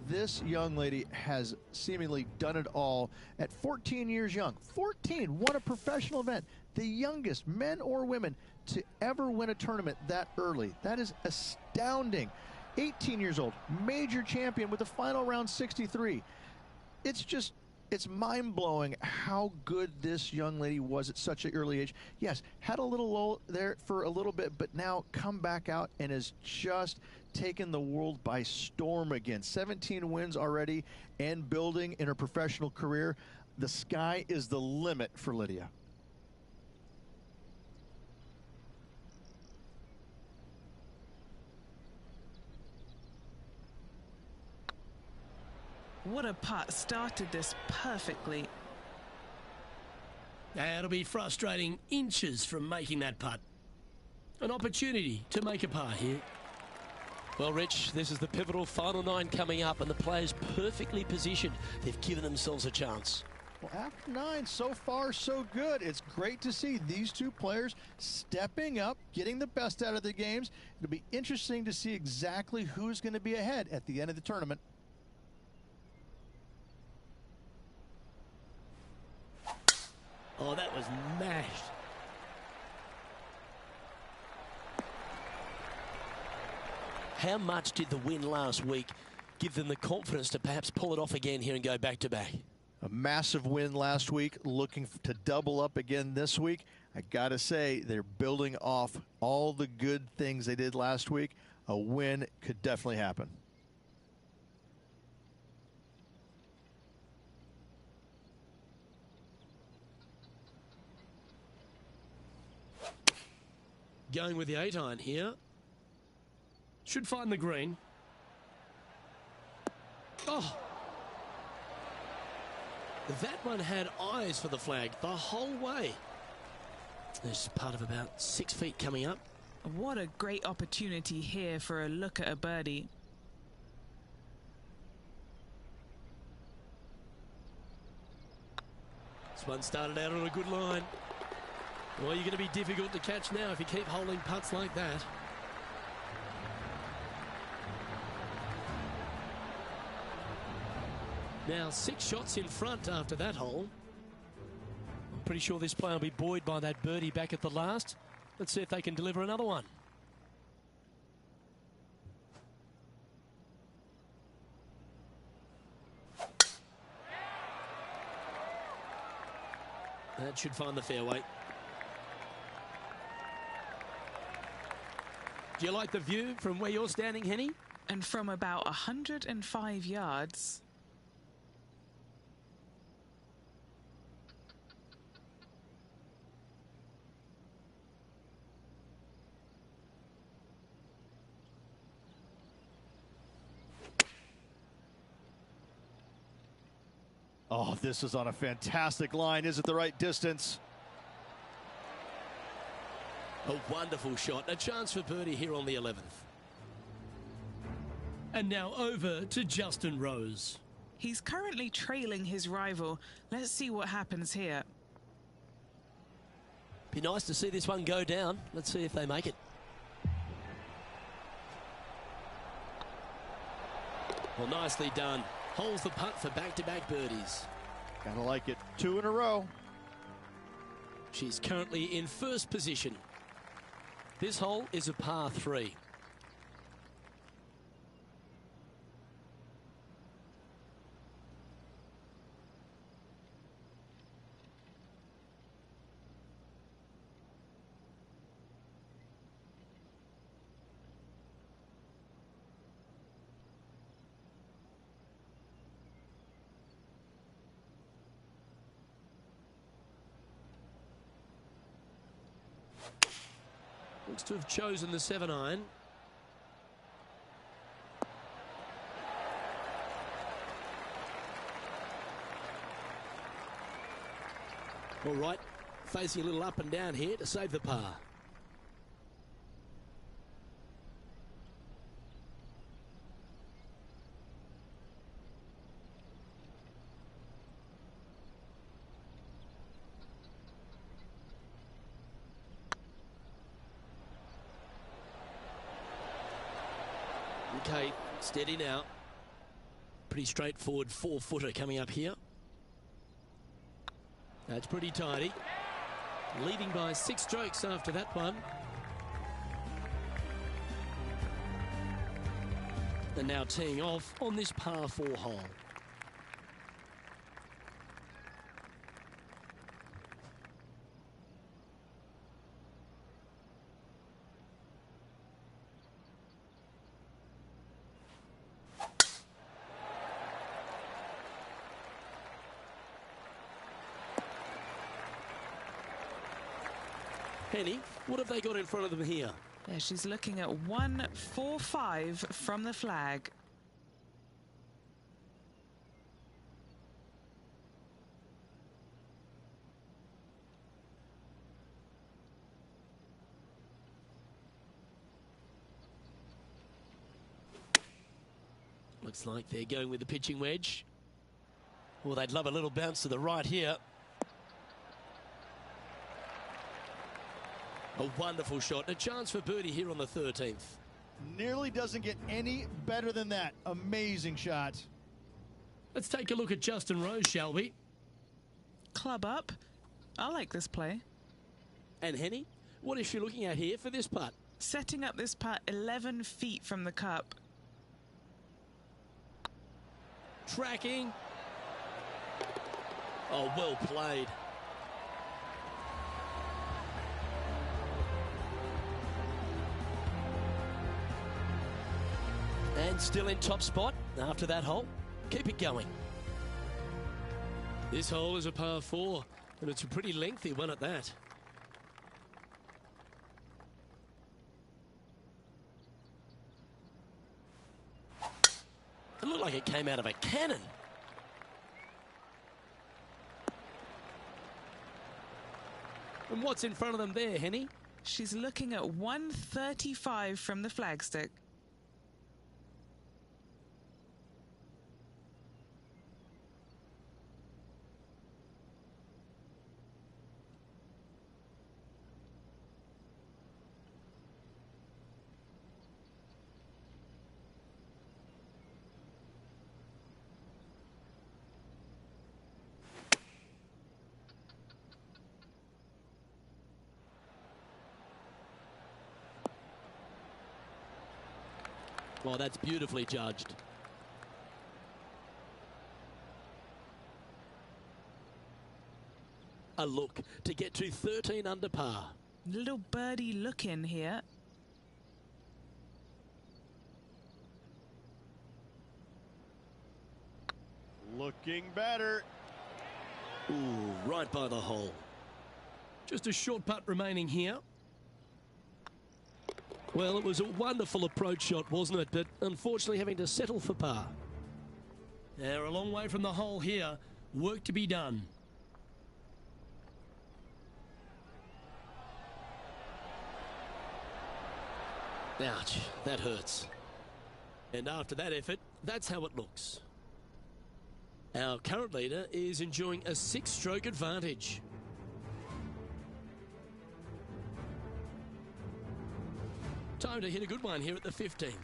this young lady has seemingly done it all at 14 years young. 14, won a professional event. The youngest, men or women, to ever win a tournament that early. That is astounding. 18 years old, major champion with the final round 63. It's mind-blowing how good this young lady was at such an early age. Yes, had a little lull there for a little bit, but now come back out and has just taken the world by storm again. 17 wins already and building in her professional career. The sky is the limit for Lydia. What a putt. Started this perfectly. It'll be frustrating inches from making that putt. An opportunity to make a par here. Well, Rich, this is the pivotal final 9 coming up, and the players perfectly positioned. They've given themselves a chance. Well, after 9, so far so good. It's great to see these two players stepping up, getting the best out of their games. It'll be interesting to see exactly who's going to be ahead at the end of the tournament. Oh, that was mashed. How much did the win last week give them the confidence to perhaps pull it off again here and go back-to-back? A massive win last week, looking to double up again this week. I got to say, they're building off all the good things they did last week. A win could definitely happen. Going with the 8-iron here. Should find the green. Oh. That one had eyes for the flag the whole way. There's part of about 6 feet coming up. What a great opportunity here for a look at a birdie. This one started out on a good line. Well, you're going to be difficult to catch now if you keep holding putts like that. Now 6 shots in front after that hole. I'm pretty sure this player will be buoyed by that birdie back at the last. Let's see if they can deliver another one. That should find the fairway. Do you like the view from where you're standing, Henny? And from about 105 yards. Oh, this is on a fantastic line. Is it the right distance? A wonderful shot. A chance for birdie here on the 11th. And now over to Justin Rose. He's currently trailing his rival. Let's see what happens here. Be nice to see this one go down. Let's see if they make it. Well, nicely done. Holds the putt for back-to-back birdies. Kinda like it. 2 in a row. She's currently in first position. This hole is a par 3. Looks to have chosen the 7-iron. All right, facing a little up and down here to save the par. Okay, steady now. Pretty straightforward 4-footer coming up here. That's pretty tidy. Leading by 6 strokes after that one. And now teeing off on this par 4 hole. Penny, what have they got in front of them here? Yeah, she's looking at 145 from the flag. Looks like they're going with the pitching wedge. Well, they'd love a little bounce to the right here. A wonderful shot. A chance for birdie here on the 13th. Nearly doesn't get any better than that. Amazing shot. Let's take a look at Justin Rose, shall we? Club up. I like this play. And Henny, what is she looking at here for this putt? Setting up this putt 11 feet from the cup. Tracking. Oh, well played. And still in top spot after that hole. Keep it going. This hole is a par 4, and it's a pretty lengthy one at that. It looked like it came out of a cannon. And what's in front of them there, Henny? She's looking at 135 from the flagstick. Oh, that's beautifully judged. A look to get to 13 under par. Little birdie look in here. Looking better. Ooh, right by the hole. Just a short putt remaining here. Well, it was a wonderful approach shot, wasn't it? But unfortunately having to settle for par. They're a long way from the hole here. Work to be done. Ouch, that hurts. And after that effort, that's how it looks. Our current leader is enjoying a 6-stroke advantage. Time to hit a good one here at the 15th.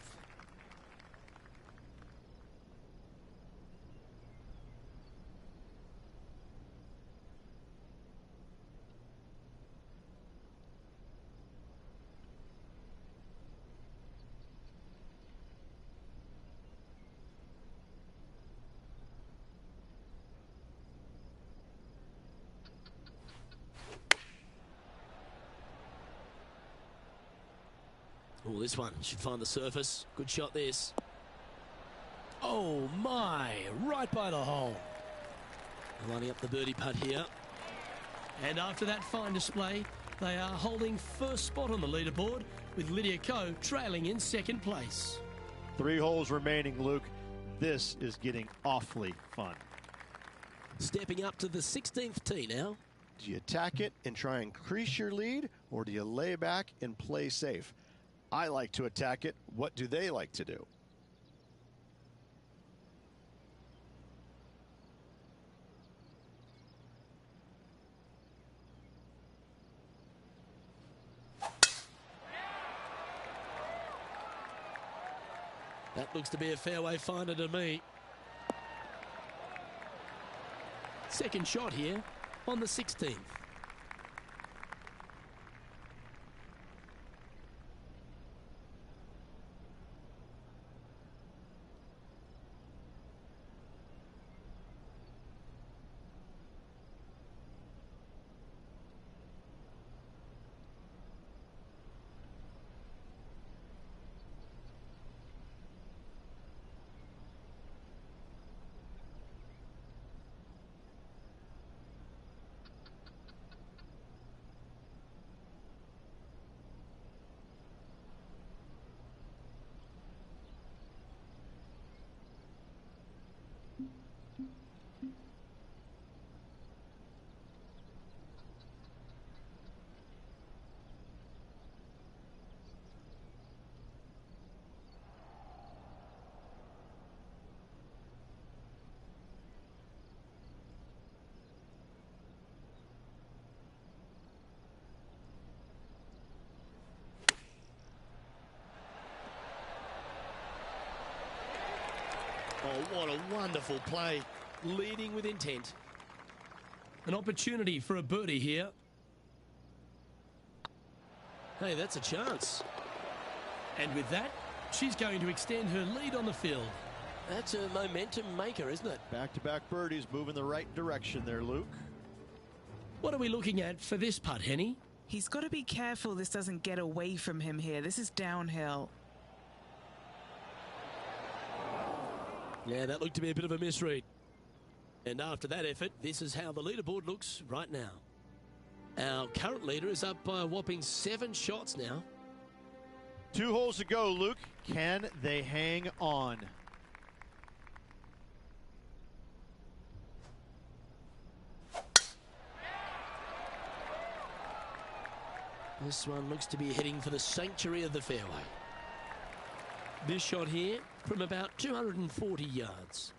Oh, this one should find the surface. Good shot, this. Oh, my. Right by the hole. Lining up the birdie putt here. And after that fine display, they are holding first spot on the leaderboard, with Lydia Ko trailing in second place. 3 holes remaining, Luke. This is getting awfully fun. Stepping up to the 16th tee now. Do you attack it and try and increase your lead, or do you lay back and play safe? I like to attack it. What do they like to do? That looks to be a fairway finder to me. Second shot here on the 16th. Wonderful play, leading with intent. An opportunity for a birdie here. Hey, that's a chance. And with that, she's going to extend her lead on the field. That's a momentum maker, isn't it? Back-to-back birdies, moving the right direction there, Luke. What are we looking at for this putt, Henny? He's got to be careful this doesn't get away from him here. This is downhill. Yeah, that looked to be a bit of a misread. And after that effort, this is how the leaderboard looks right now. Our current leader is up by a whopping 7 shots now. 2 holes to go, Luke. Can they hang on? This one looks to be heading for the sanctuary of the fairway. This shot here from about 240 yards.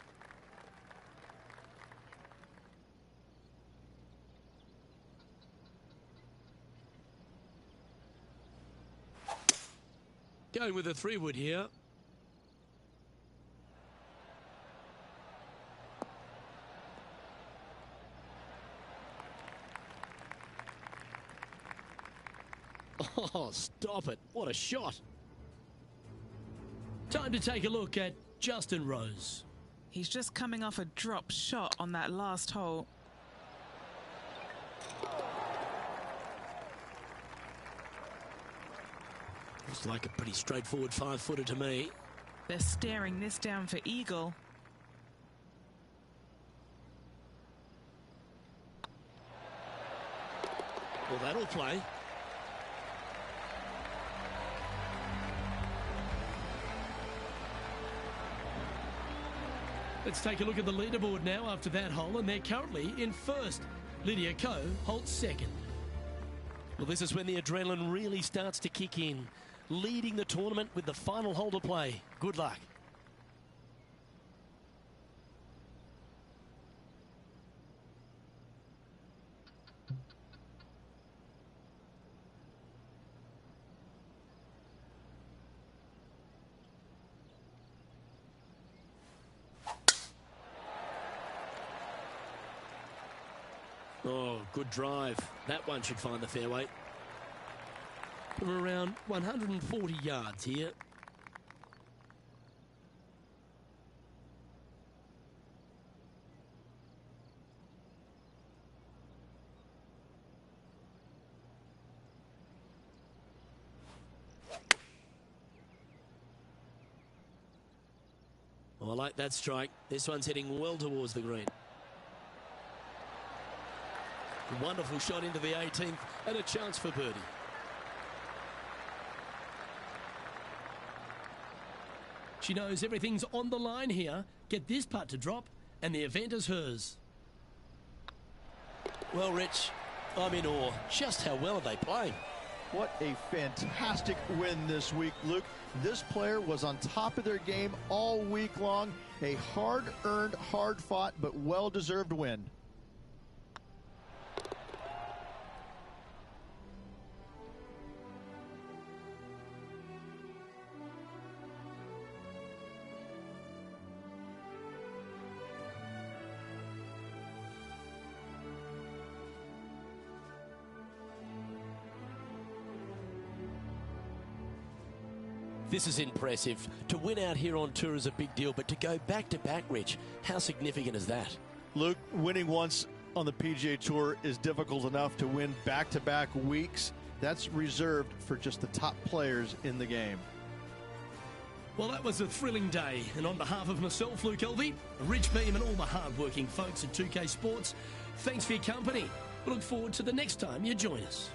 Going with a 3-wood here. Oh, stop it. What a shot. Time to take a look at Justin Rose. He's just coming off a drop shot on that last hole. Looks like a pretty straightforward 5-footer to me. They're staring this down for eagle. Well, that'll play. Let's take a look at the leaderboard now after that hole, and they're currently in first. Lydia Ko holds second. Well, this is when the adrenaline really starts to kick in. Leading the tournament with the final hole to play. Good luck. Oh, good drive. That one should find the fairway. From around 140 yards here. Oh, I like that strike. This one's heading well towards the green. Wonderful shot into the 18th and a chance for birdie. She knows everything's on the line here. Get this putt to drop and the event is hers. Well, Rich, I'm in awe. Just how well are they playing? What a fantastic win this week, Luke. This player was on top of their game all week long. A hard-earned, hard-fought, but well-deserved win. This is impressive. To win out here on tour is a big deal, but to go back-to-back, Rich, how significant is that? Luke, winning once on the PGA Tour is difficult enough. To win back-to-back weeks, that's reserved for just the top players in the game. Well, that was a thrilling day, and on behalf of myself, Luke Elvey, Rich Beam, and all the hard-working folks at 2K Sports, thanks for your company. We look forward to the next time you join us.